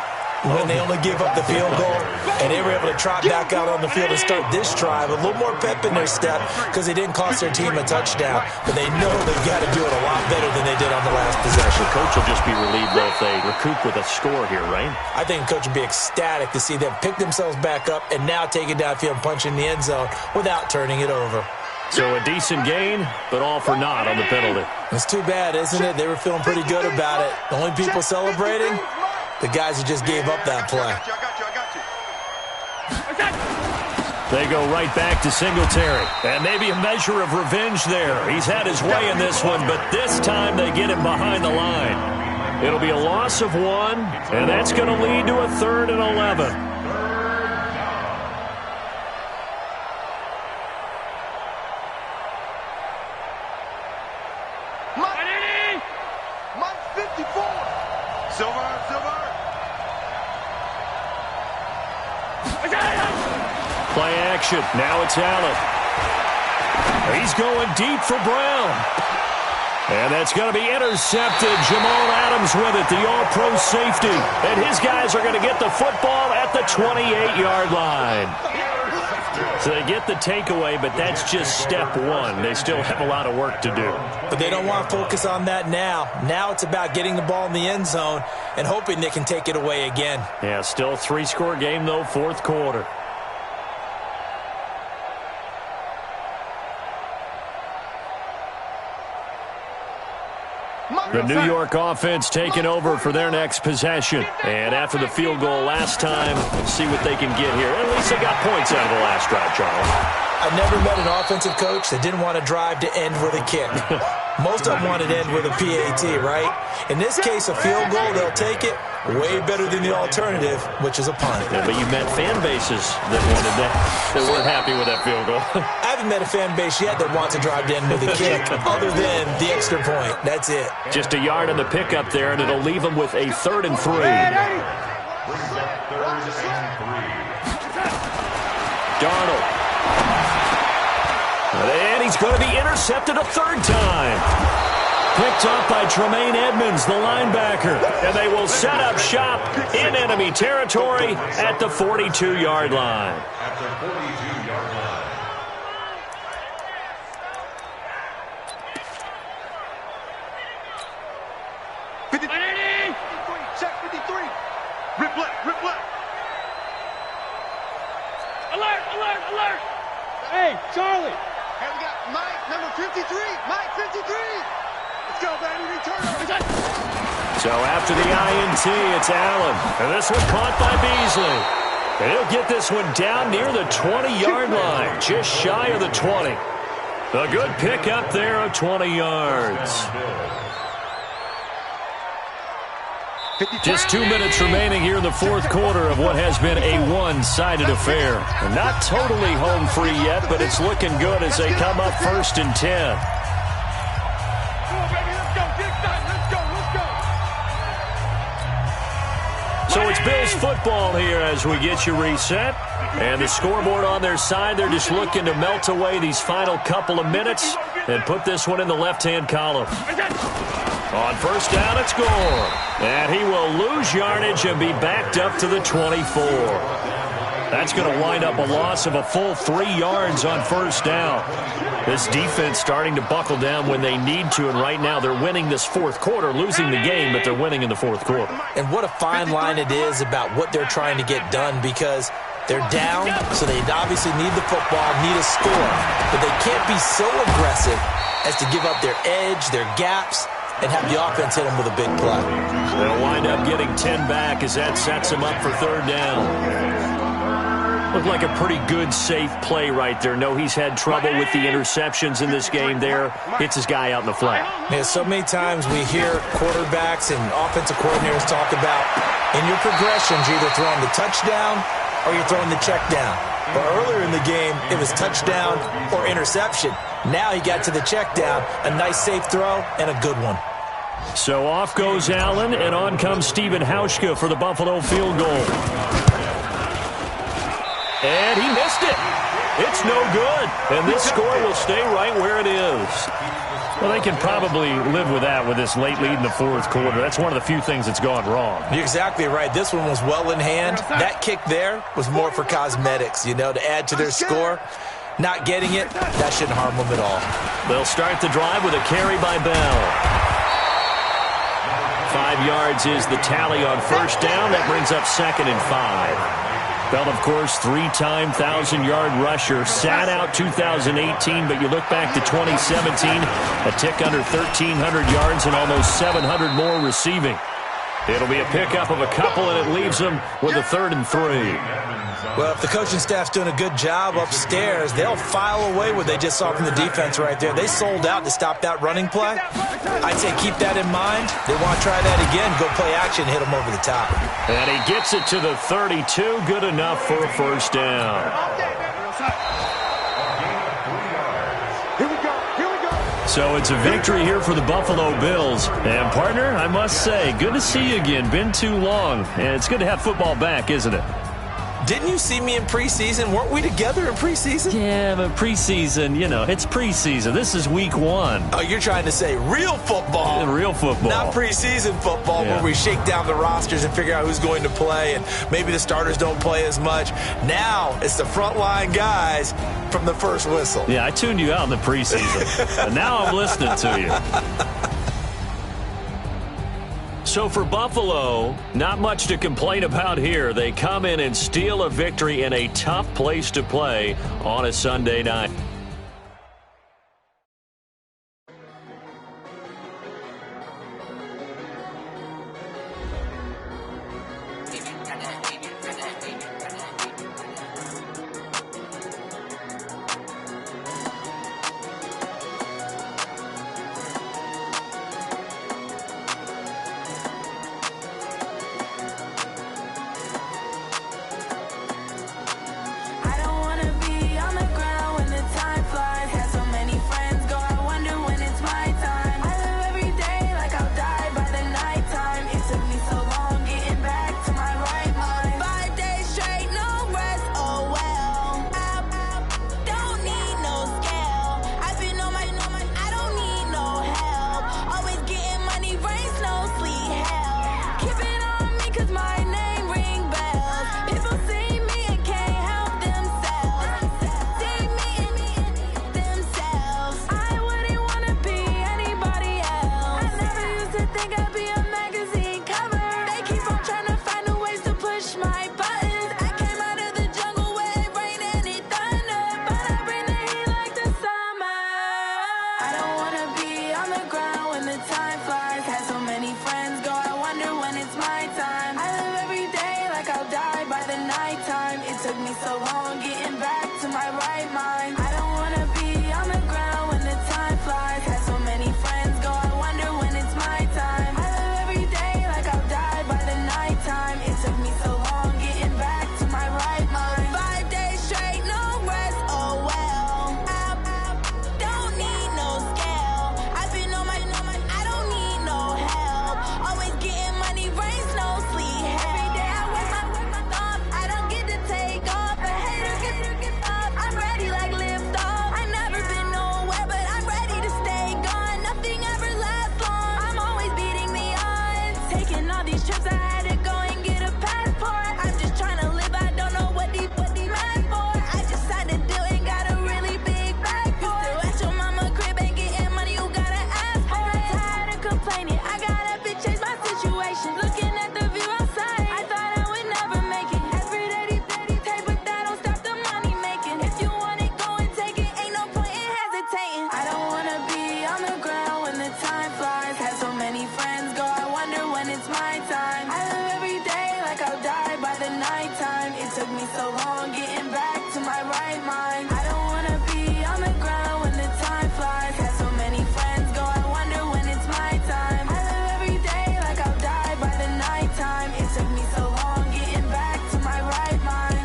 When they only gave up the field goal, and they were able to trot back out on the field and start this drive, a little more pep in their step because they didn't cost their team a touchdown, but they know they've got to do it a lot better than they did on the last possession. Coach will just be relieved, though, if they recoup with a score here, right? I think Coach would be ecstatic to see them pick themselves back up and now take it downfield and punch in the end zone without turning it over. So a decent gain, but all for naught on the penalty. It's too bad, isn't it? They were feeling pretty good about it. The only people celebrating, the guys who just gave up that play. They go right back to Singletary. And maybe a measure of revenge there. He's had his way in this one, but this time they get him behind the line. It'll be a loss of 1, and that's going to lead to a 3rd and 11. Play action. Now it's Allen. He's going deep for Brown. And that's going to be intercepted. Jamal Adams with it, the all-pro safety. And his guys are going to get the football at the 28-yard line. So they get the takeaway, but that's just step 1. They still have a lot of work to do. But they don't want to focus on that now. Now it's about getting the ball in the end zone and hoping they can take it away again. Yeah, still a 3-score game, though, 4th quarter. The New York offense taking over for their next possession. And after the field goal last time, we'll see what they can get here. At least they got points out of the last drive, Charles. I never met an offensive coach that didn't want to drive to end with a kick. Most of them want to end with a PAT, right? In this case, a field goal, they'll take it. Way better than the alternative, which is a punt. Yeah, but you met fan bases that wanted that, that weren't happy with that field goal. I haven't met a fan base yet that wants to drive to end with a kick, other than the extra point. That's it. Just a yard on the pickup there, and it'll leave them with a 3rd and 3. Darnold. And he's going to be intercepted a 3rd time. Picked up by Tremaine Edmonds, the linebacker. And they will set up shop in enemy territory at the 42-yard line. At the 42-yard line. Check 53. Rip left. Alert, alert, alert. Hey, Charlie. Hey, we got Mike, number 53. Mike, 53. Let's go, baby. Return. So after the INT, it's Allen. And this one caught by Beasley. And he'll get this one down near the 20-yard line, just shy of the 20. A good pick up there of 20 yards. Just 2 minutes remaining here in the 4th quarter of what has been a one-sided affair. And not totally home free yet, but it's looking good as they come up 1st and 10. So it's Bills football here as we get you reset. And the scoreboard on their side, they're just looking to melt away these final couple of minutes and put this one in the left-hand column. On 1st down, it's Gore. And he will lose yardage and be backed up to the 24. That's going to wind up a loss of a full 3 yards on 1st down. This defense starting to buckle down when they need to, and right now they're winning this 4th quarter, losing the game, but they're winning in the 4th quarter. And what a fine line it is about what they're trying to get done, because they're down, so they obviously need the football, need a score, but they can't be so aggressive as to give up their edge, their gaps, and have the offense hit them with a big play. They'll wind up getting 10 back as that sets them up for 3rd down. Looked like a pretty good, safe play right there. No, he's had trouble with the interceptions in this game there. Hits his guy out in the flat. Yeah, so many times we hear quarterbacks and offensive coordinators talk about, in your progressions, you're either throwing the touchdown or you're throwing the check down. But earlier in the game, it was touchdown or interception. Now he got to the check down, a nice safe throw, and a good one. So off goes Allen, and on comes Stephen Hauschka for the Buffalo field goal. And he missed it. It's no good. And this score will stay right where it is. Well, they can probably live with that with this late lead in the 4th quarter. That's one of the few things that's gone wrong. You're exactly right. This one was well in hand. That kick there was more for cosmetics, you know, to add to their score. Not getting it, that shouldn't harm them at all. They'll start the drive with a carry by Bell. 5 yards is the tally on 1st down. That brings up 2nd and 5. Bell, of course, 3-time 1,000-yard rusher. Sat out 2018, but you look back to 2017, a tick under 1,300 yards and almost 700 more receiving. It'll be a pickup of a couple, and it leaves them with a 3rd and 3. Well, if the coaching staff's doing a good job upstairs, they'll file away what they just saw from the defense right there. They sold out to stop that running play. I'd say keep that in mind. They want to try that again, go play action, hit them over the top. And he gets it to the 32, good enough for a 1st down. So it's a victory here for the Buffalo Bills. And, partner, I must say, good to see you again. Been too long. And it's good to have football back, isn't it? Didn't you see me in preseason? Weren't we together in preseason? Yeah, but preseason, you know, it's preseason. This is week 1. Oh, you're trying to say real football. Real football. Not preseason football, where we shake down the rosters and figure out who's going to play, and maybe the starters don't play as much. Now it's the frontline guys from the first whistle. Yeah, I tuned you out in the preseason. And now I'm listening to you. So for Buffalo, not much to complain about here. They come in and steal a victory in a tough place to play on a Sunday night. took me so long getting back to my right mind. I don't wanna be on the ground when the time flies. Had so many friends go, I wonder when it's my time. I live every day like I'll die by the nighttime. It took me so long getting back to my right mind. 5 days straight, no rest, oh well. I don't need no scale. I've been on my, I don't need no help. Always getting money, rains, no sleep. Every day I work my thumb. I don't get to take off. A hater get up. I'm ready like lift off. I never been nowhere, but I'm ready to stay gone. Nothing ever lasts long. I'm always beating the odds. Taking all these trips, I had to go and get a passport. I'm just trying to live. I don't know what the mad for. I just had to do it. Got a really big bag for it. Still at your mama crib and getting money. You gotta ask for it. I'm tired of complaining. I gotta change my situation. Looking at the view outside, I thought I would never make it. Every day take, but that don't stop the money making. If you want it, go and take it. Ain't no point in hesitating. I don't wanna be on the ground when the time flies. Had so many friends go, I wonder when it's my time. I live every day like I'll die by the nighttime. It took me so long getting back to my right mind. I don't wanna be on the ground when the time flies. Had so many friends go, I wonder when it's my time. I live every day like I'll die by the nighttime. It took me so long getting back to my right mind.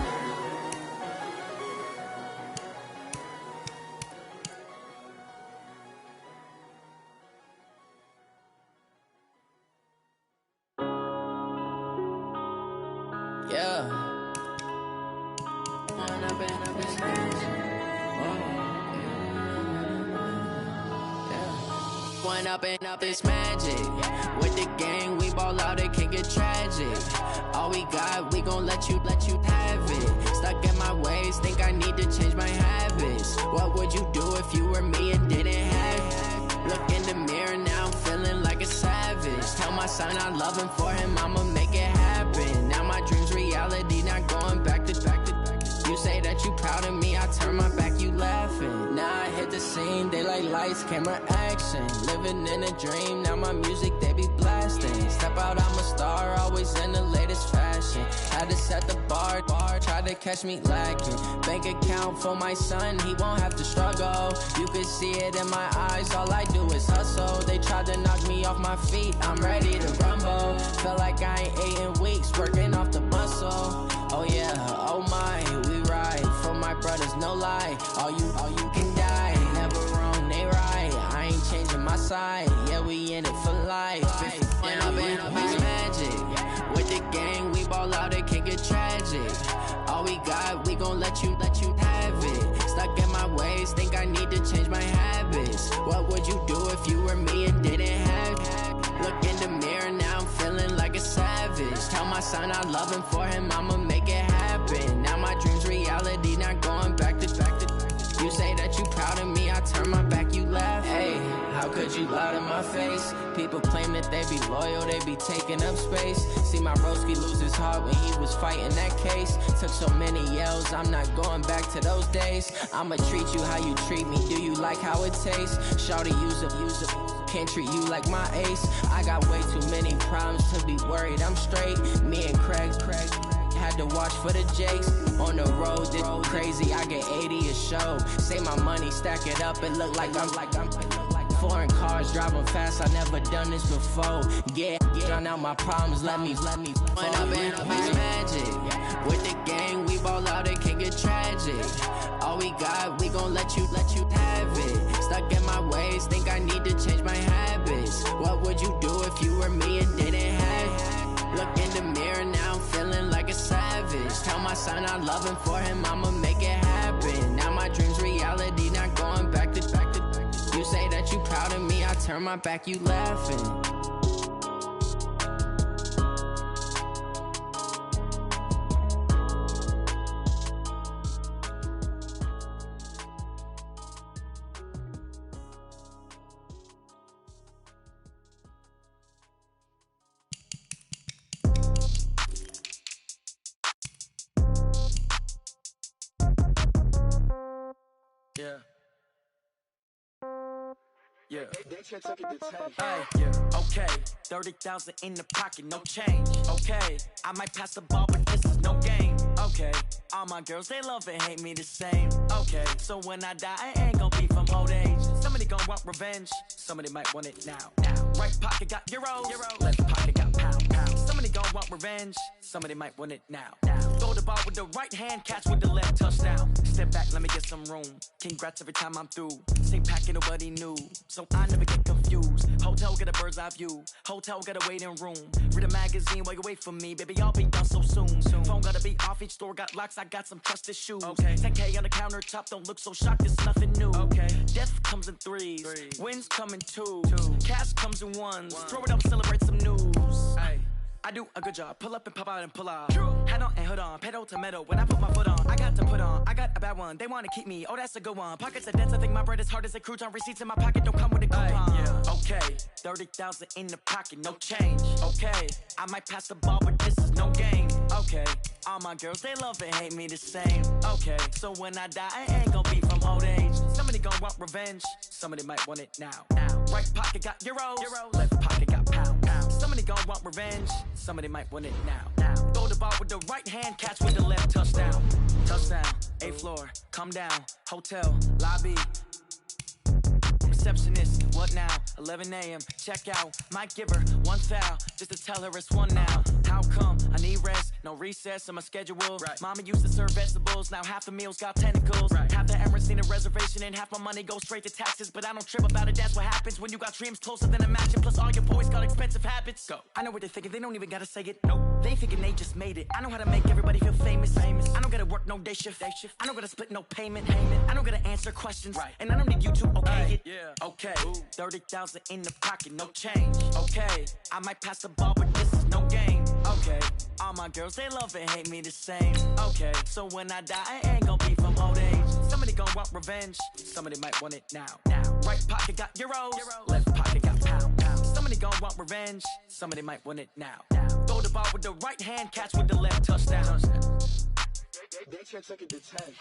Yeah. One up and up is magic. With the gang, we ball out, it can get tragic. All we got, we gon' let you have it. Stuck in my ways, think I need to change my habits. What would you do if you were me and didn't have it? Look in the mirror, now I'm feeling like a savage. Tell my son I love him, for him I'ma make it happen. Now my dream's reality, not going back to. You say that you proud of me, I turn my back, you laughing. Now I hit the scene, they like lights, camera, action. Living in a dream, now my music, they be blasting. Step out, I'm a star, always in the latest fashion. Had to set the bar, try to catch me lacking. Bank account for my son, he won't have to struggle. You can see it in my eyes, all I do is hustle. They tried to knock me off my feet, I'm ready to rumble. Feel like I ain't ate in weeks, working off the muscle. Oh yeah, oh my, we ride for my brothers, no lie. All you can die, never wrong, they right. I ain't changing my side, yeah, we in it for life. When up and up is magic. With the gang, we ball out, it can get tragic. All we got, we gon' let you have it. Stuck in my ways, think I need to change my habits. What would you do if you were me and didn't have it? Look in the mirror, now I'm feeling like a savage. Tell my son I love him, for him I'ma make it happen. Now my dream's reality, not going back to. You say that you proud of me, I turn my back, you laugh. Hey, how could you lie to my face? People claim that they be loyal, they be taking up space. See my broski lose his heart when he was fighting that case. Took so many yells, I'm not going back to those days. I'ma treat you how you treat me, do you like how it tastes? Shawty, use it. Can't treat you like my ace. I got way too many problems to be worried, I'm straight. Me and Craig had to watch for the Jakes. On the road, this crazy, I get 80 a show. Say my money, stack it up, it look like I'm foreign cars, driving fast, I never done this before. Yeah, drown out my problems, let me One up and up is magic. With the gang, we ball out, it can get tragic. All we got, we gon' let you have it. Stuck in my ways, think I need to change my habits. What would you do if you were me and didn't have it? Look in the mirror, now I'm feeling like a savage. Tell my son I love him, for him I'ma make it happen. Now my dream's reality, not going back to. You say that you proud of me, I turn my back, you laughing. Yeah. Yeah. Yeah. Okay. 30,000 in the pocket, no change. Okay. I might pass the ball, but this is no game. Okay, all my girls, they love and hate me the same. Okay, so when I die, I ain't gon' be from old age. Somebody gon' want revenge, somebody might want it now. Right pocket got euros, left pocket got pound. Somebody gon' want revenge, somebody might want it now. Throw the ball with the right hand, catch with the left, touchdown. Step back, let me get some room. Congrats every time I'm through. Same packet, nobody knew, so I never get confused. Hotel get a bird's eye view, hotel get a waiting room. Read a magazine while you wait for me, baby, I'll be done so soon. Phone gotta be off, each store got locks, I got some trusted shoes. 10K on the countertop, don't look so shocked, it's nothing new. Death comes in threes, wins come in twos, cash comes in ones. Throw it up, celebrate some news. I do a good job, pull up and pop out and pull out. Head on and hood on, pedal to metal. When I put my foot on, I got to put on. I got a bad one, they wanna keep me, oh that's a good one. Pockets are dense, I think my bread is hard as a crouton. Receipts in my pocket don't come with a coupon. Okay, 30,000 in the pocket, no change. Okay, I might pass the ball, but this is no game. Okay, all my girls, they love and hate me the same. Okay, so when I die, I ain't gon' be from old age. Somebody gon' want revenge, somebody might want it now. Right pocket got euros, left pocket got pound. Somebody gon' want revenge, somebody might want it now. Throw the ball with the right hand, catch with the left, touchdown. Touchdown, 8th floor, come down, hotel, lobby. Receptionist, what now? 11 a.m. Check out. Might give her one foul just to tell her it's one now. How come? I need rest, no recess in my schedule. Mama used to serve vegetables, now half the meals got tentacles. Half the Emirates need a reservation and half my money goes straight to taxes. But I don't trip about it, that's what happens when you got dreams closer than a mansion. Plus all your boys got expensive habits. Go. I know what they're thinking, they don't even gotta say it. Nope. They thinking they just made it. I know how to make everybody feel famous. I don't gotta work no day shift. I don't gotta split no payment. I don't gotta answer questions. And I don't need you to okay it. Okay, 30,000 in the pocket, no change. Okay, I might pass the ball, but this is no game. Okay, all my girls, they love and hate me the same. Okay, so when I die, I ain't gon' be from old age. Somebody gon' want revenge, somebody might want it now. Right pocket got euros, left pocket got pound. Somebody gon' want revenge, somebody might want it now. Throw the ball with the right hand, catch with the left, touchdown. They can't take it to 10.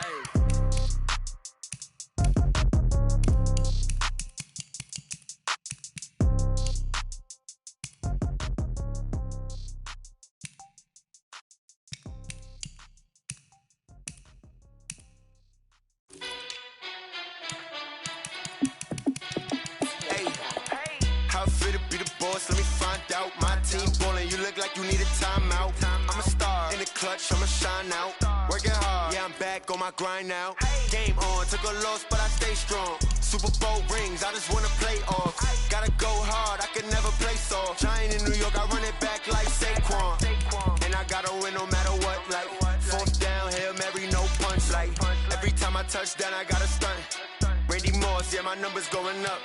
Let me find out. My team ballin', you look like you need a timeout. I'm a star in the clutch, I'ma shine out. Working hard, yeah, I'm back on my grind now. Game on, took a loss, but I stay strong. Super Bowl rings, I just wanna play off. Gotta go hard, I can never play soft. Giant in New York, I run it back like Saquon. And I gotta win no matter what, like 4th down, Hail Mary, no punch. Like every time I touch down, I gotta stunt. Randy Moss, yeah, my numbers going up.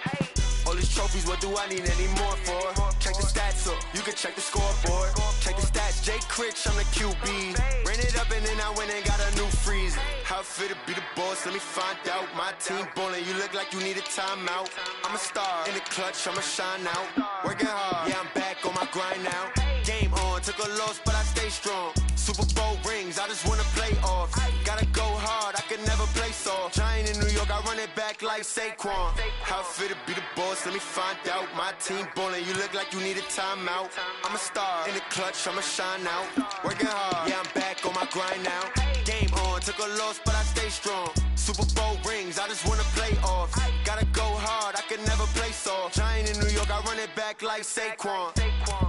All these trophies, what do I need any more for? Check the stats up, you can check the scoreboard. Check the stats, Jay Critch, I'm the QB. Ran it up and then I went and got a new freeze. How it feel to be the boss, let me find out. My team ballin', you look like you need a timeout. I'm a star in the clutch, I'ma shine out. Working hard, yeah, I'm back on my grind now. Game on, took a loss, but I stay strong. Super Bowl rings, I just wanna play off. Gotta go hard, I can never play soft. Giant in New York, I run it back like Saquon. How it feel to be the boss, let me find out. My team ballin', you look like you need a timeout. I'm a star in the clutch, I'ma shine out. Working hard, yeah, I'm back on my grind now. Game on, took a loss, but I stay strong. Super Bowl rings, I just wanna play off. Gotta go hard, I can never play soft. Giant in New York, I run it back like Saquon.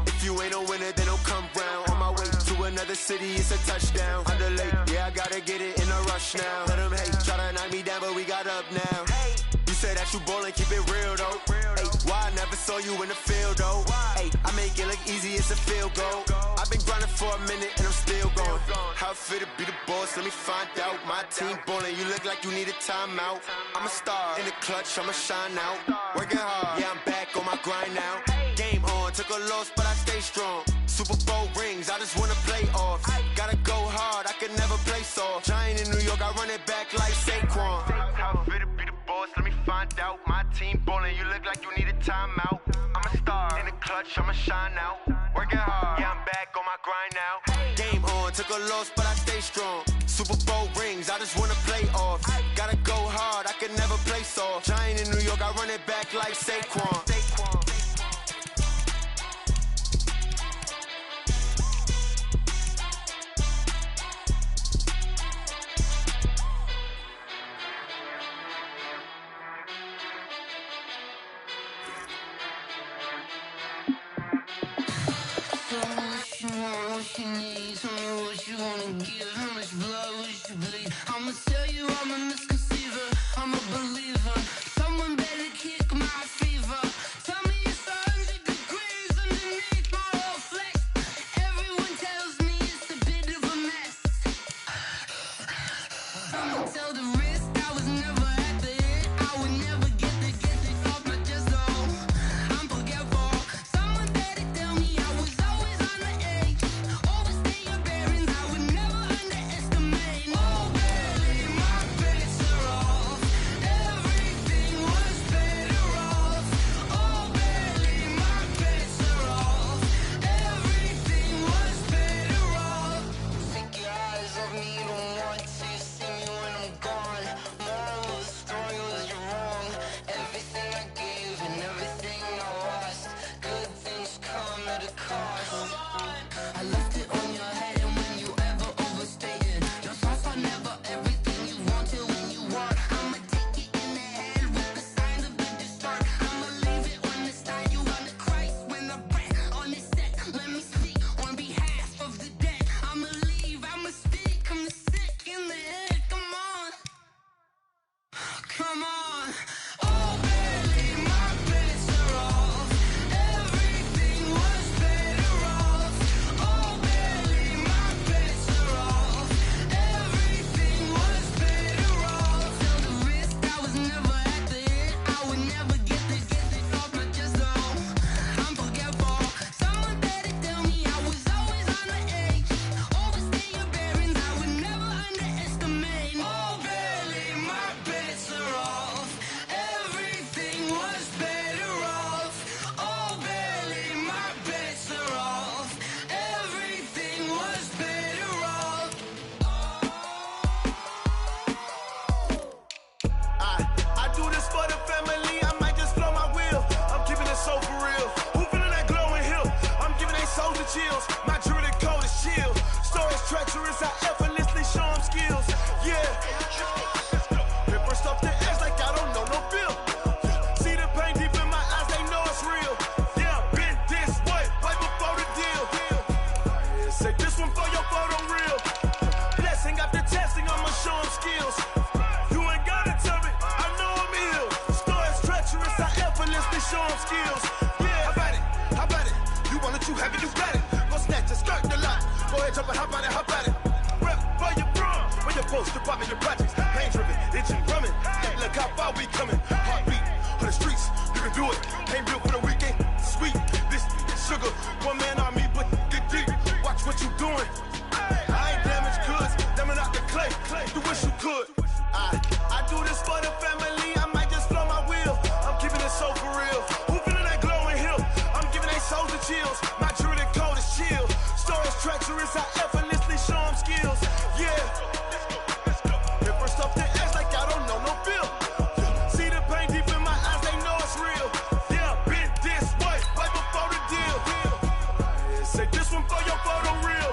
If you ain't a winner, then don't come round. On my way to another city, it's a touchdown. Under late, yeah, I gotta get it in a rush now. Let them hate, try to knock me down, but we got up now. You say that you ballin', keep it real though. Hey, why I never saw you in the field though? Hey, I make it look easy, it's a field goal. I've been grinding for a minute and I'm still going. How it feel to be the boss, let me find out. My team ballin', you look like you need a timeout. I'm a star in the clutch, I'ma shine out. Working hard, yeah, I'm back on my grind now. Game on, took a loss, but I stay strong. Super Bowl rings, I just wanna play off. Gotta go hard, I can never play soft. Giant in New York, I run it back like Saquon. How it feel to be the boss, let me find out. My team ballin', you look like you need a timeout. I'm a star in the clutch, I'ma shine out. Working hard, yeah, I'm back on my grind now. Game on, took a loss, but I stay strong. Super Bowl rings, I just wanna play off. Gotta go hard, I can never play soft. Giant in New York, I run it back like Saquon. believe. I'ma tell you I'm a misconceiver, I'm a believer. Someone better kick my fever. Tell me it's 100 degrees underneath my whole flesh. Everyone tells me it's a bit of a mess. I'ma tell the risk I was never at the hit. I would never get the off my chest though. I'm forgetful. Someone better tell me I was always on the edge. Overstay your bearings, I would never underestimate. Oh baby, my bets are off. Everything was better off. Oh baby, my bets are off. Everything was better off. Take your eyes off me, you don't want to see me when I'm gone. Moral of the story was you're wrong. Everything I gave and everything I lost. Good things come at a cost. I left it on your head, and when you ever overstated, your thoughts are never everything you wanted when you want. I'ma take it in the head with the signs of the distort. I'ma leave it on the side. You on the Christ when I breath on this set. Let me speak on behalf of the dead. I'ma leave, I'ma speak. I'm the sick in the head. Come on, come on. Oh baby, my bets are off. Everything was better off. Oh baby, my bets are off. Everything was better off. Tell the risk I was never at the hit. I would never get it off my chest though. I'm forgetful. Someone better tell me I was always on the edge. Overstay your bearings, I would never underestimate. Oh baby, my bets are off. Everything was better off. Oh baby, my bets are off. Everything was better off. I do this for the family, I might just blow my wheel. I'm keeping it so for real. Who feeling that glowing hill? I'm giving they souls the chills. My druidic code is chill. Stories treacherous, I effortlessly show them skills. Yeah. Paper stuff the edge like I don't know no feel. See the pain deep in my eyes, they know it's real. Yeah, been this way, right before the deal. Say this one for your photo reel. Blessing after testing, I'ma show them skills. You ain't gotta tell me, I know I'm ill. Stories treacherous, I effortlessly show them skills. Yeah, how about it? How about it? You want it, you have it, you got it. Go snatch a skirt the lot. Go ahead, jump and hop on it, hop on it. Rep for your prom, where your post, department, your projects. Pain driven, itching, drumming. Hey, look how far we coming. Heartbeat on the streets, you can do it. Ain't built for the weekend. Sweet, this sugar, one man army, but get deep. Watch what you doing. I ain't damaged goods, damn out the clay. You wish you could. I do this for the family, I might just blow my wheel. I'm keeping it so for real. Who feeling that glowing hill? I'm giving they souls the chills. My druidic code is chill. Stories treacherous, I effortlessly show them skills. Yeah. Paper stuff the edge like I don't know no feel. See the pain deep in my eyes, they know it's real. Yeah, been this way, right before the deal. Say this one for your photo reel.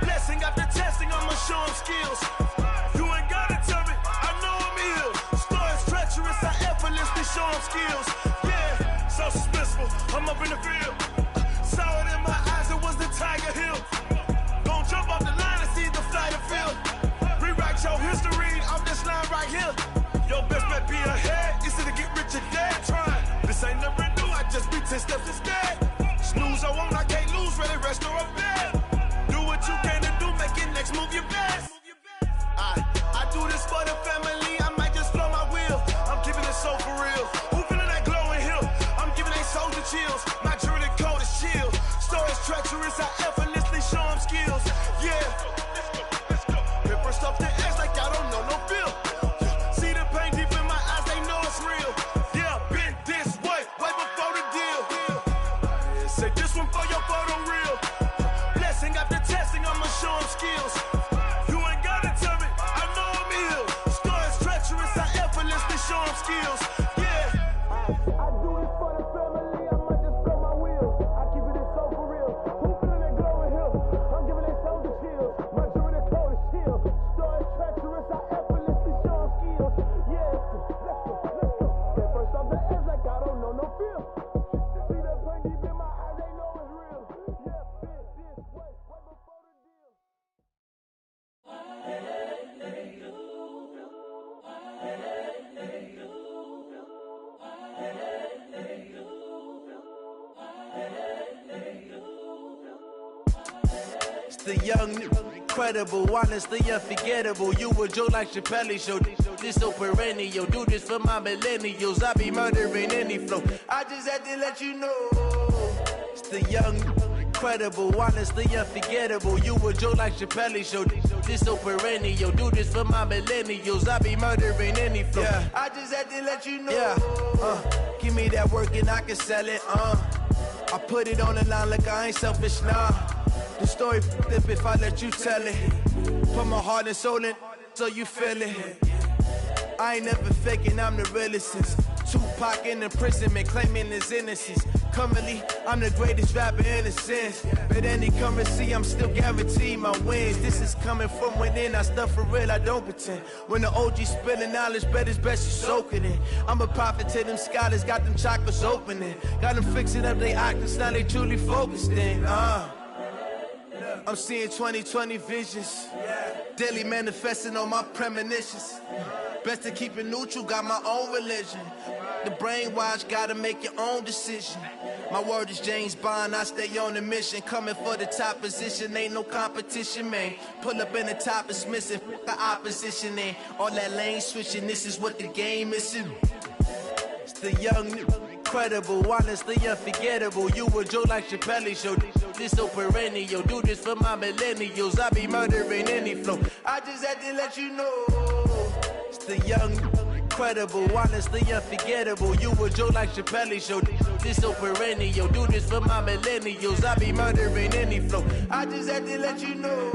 Blessing after testing, I'ma show them skills. You ain't gotta tell me, I know I'm ill. Stories treacherous, I effortlessly show them skills. Yeah, so suspenseful, I'm up in the field. Saw it in my eyes, it was the Tiger Hill. Gon' jump off the line and see the flight of field. Rewrite your history off this line right here. Your best bet be ahead, it's to get rich or dead. Trying, this ain't never new, I just be 10 steps instead. Snooze I won't, I can't lose, ready, rest or a bed. Do what you can to do, make it next move your best. I do this for the family, I might just blow my wheel. I'm keeping it so for real. Who feeling that glowing hill? I'm giving they souls the chills. My druidic code is chill. Stories treacherous, I effortlessly show them skills. Yeah. Paper stuff the edge like I don't know no feel. See the pain deep in my eyes, they know it's real. Yeah, been this way, right before the deal. Say this one for your photo reel. Blessing after testing, I'ma show them skills. You ain't gotta tell me, I know I'm ill. The young, incredible, honestly unforgettable. You a joke like Chappelle Show. This so perennial. Do this for my millennials. I be murdering any flow. I just had to let you know. It's the young, incredible, honestly unforgettable. You a joke like Chappelle Show. This so perennial. Do this for my millennials. I be murdering any flow. Yeah. I just had to let you know. Yeah. Give me that work and I can sell it. I put it on the line like I ain't selfish, nah. The story flip if I let you tell it. Put my heart and soul in so you feel it. I ain't never faking, I'm the realest since Tupac in imprisonment, claiming his innocence. Currently, I'm the greatest rapper in a sense. But any currency, I'm still guaranteed my wins. This is coming from within, I stuff for real, I don't pretend. When the OG spilling knowledge, bet it's best you soak it in. I'm a prophet to them scholars, got them chakras opening. Got them fixing up they octaves, now they truly focused in. I'm seeing 2020 visions. Daily manifesting on my premonitions. Best to keep it neutral, got my own religion. The brainwash, gotta make your own decision. My word is James Bond, I stay on the mission. Coming for the top position, ain't no competition, man. Pull up in the top, it's missing, the opposition ain't. All that lane switching, this is what the game is. It's the young, incredible, honestly unforgettable. You a joke like Chappelle Show. This so perennial. Do this for my millennials. I be murdering any flow. I just had to let you know. It's the young, incredible, honestly unforgettable. You a joke like Chappelle Show. This so perennial. Do this for my millennials. I be murdering any flow. I just had to let you know.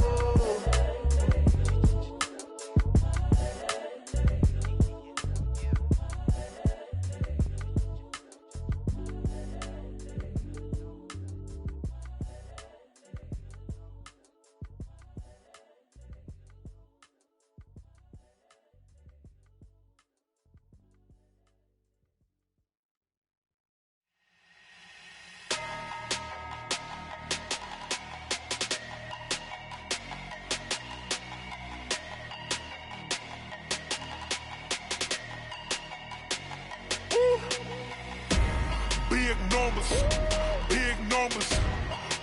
Big numbers,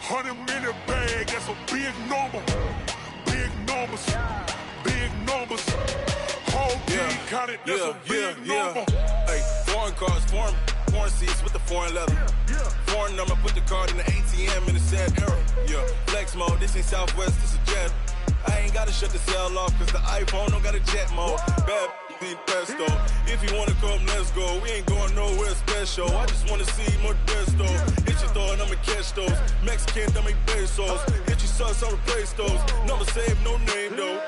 100-minute bag, that's a big number. Big numbers, whole team counted, that's a big number. Hey, foreign cars, foreign seats with the foreign leather. Foreign number, put the card in the ATM in the sad era. Yeah, flex mode, this ain't Southwest, this a jet. I ain't gotta shut the cell off, cause the iPhone don't got a jet mode. Bad need pesto. If you wanna come, let's go. We ain't going nowhere special. I just wanna see more desto. Hit your throw and I'ma catch those. Mexican, I make pesos. Hit your sauce, I'll replace those. Number saved, no name though.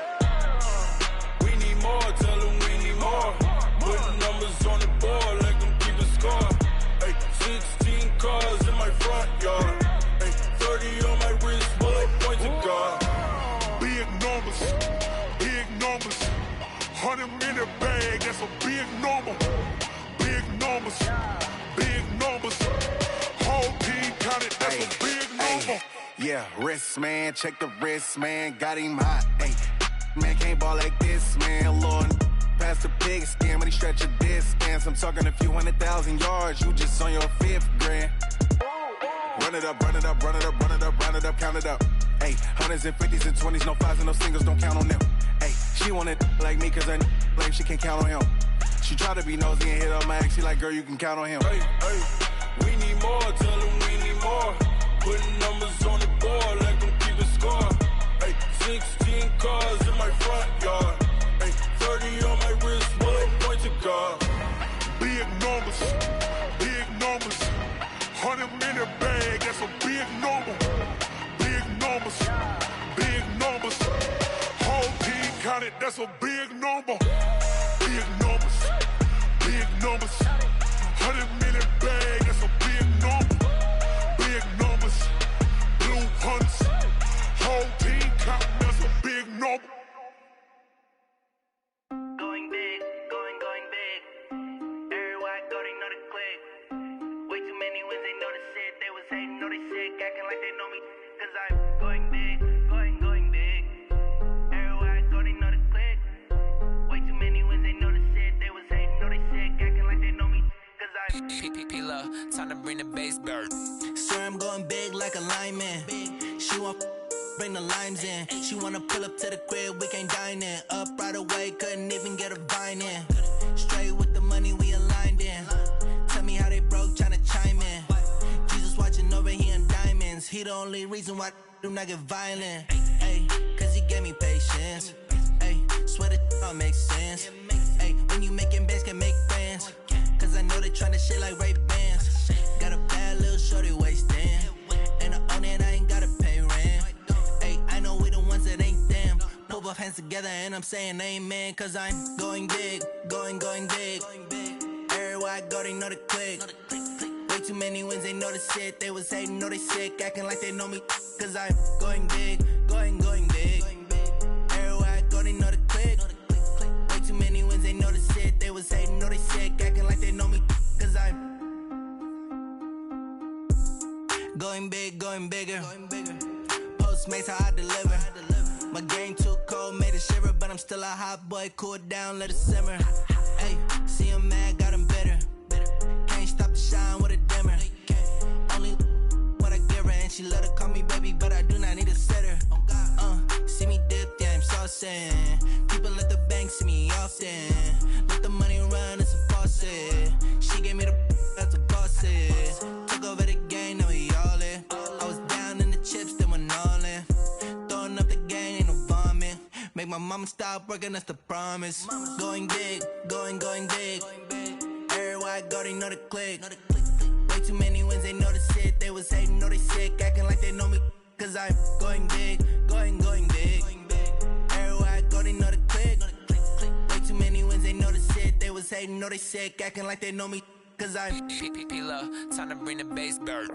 We need more, tell them we need more. Putting numbers on the board, like them keep the score. Hey, 16 cars in my front yard. Hey, 30 on my wrist, bullet point to God. Big numbers, 100-minute bag, that's a big number. Big numbers, whole team counted, that's a big number. Yeah, wrist man, check the wrist man, got him hot. Ay, man can't ball like this, man. Lord, past the pig skin when he stretch a distance. I'm talking a few 100,000 yards, you just on your 5th grand. Run it up, count it up. Ay, hundreds and 50s and 20s, no 5s and no singles, don't count on them. Ay, she want it like me, cause her blame, she can't count on him. She try to be nosy and hit up my ex, she like, girl, you can count on him. Hey, we need more, tell them we need more. Putting numbers on the board, like them keep the score. Hey, 16 cars in my front yard. Hey, 30 on my wrist, bullet point to God. Big numbers, 100-minute bag, that's a big number. Big numbers, whole team counted, that's a big number. Big numbers, 100-minute bag, that's a big number. Big numbers, blue hunts, whole team counting, that's a big number. Going big, going big. Everywhere I go, they know the click. Way too many wins, they know the shit. They was hating, know they sick, acting like they know me. Cause I'm going big, going big. Everywhere I go, they know the click. Way too many wins, they know the shit. They was hating, know they sick, acting like they know me. Cause I'm P-Love, time to bring the bass bird. Swear I'm going big like a lineman. She want bring the limes in. She wanna pull up to the crib, we can't dine in. Up right away, couldn't even get a vine in. Straight with the money, we aligned in. Tell me how they broke, tryna chime in. Jesus watching over here in diamonds. He the only reason why I do not get violent. Ay, cause he gave me patience. Ay, swear that all makes sense. Ay, when you making bands, can make friends. Cause I know they tryna shit like Ray-Bans. Got a bad little shorty wasting. And I own it, I ain't gotta pay rent. Ay, I know we the ones that ain't them. Pull both hands together and I'm saying amen. Cause I'm going big, going big. Everywhere I go, they know the click. Way too many wins, they know the shit. They was hating, know they sick, acting like they know me. Cause I'm going big, going big. Everywhere I go, they know the click. Way too many wins, they know the shit. They was hating, know they sick, acting like they know me. Cause I'm going big, going bigger. Postmates, how I deliver. My game too cold, made it shiver. But I'm still a hot boy, cool it down, let it simmer. Hey, see him mad, got him bitter. Can't stop the shine with a dimmer. Only what I give her, and she love to call me baby, but I do not need a sitter. See me dip, yeah, I'm saucing. People at the bank see me often. Let the money run, it's a faucet. She gave me the that's a bosses. Took over the game, now we all in. I was down in the chips, then went all in. Throwing up the game, ain't no vomit. Make my mama stop working, that's the promise. Going big, going big. Everywhere I go, they know the click. Way too many wins, they know the shit. They was hating, know they sick, acting like they know me. Cause I'm going big, going big. Everywhere I go, they know the click. Way too many wins, they know the shit. They was hating, know they sick, acting like they know me. Cause I'm P-Lo, time to bring the bass back.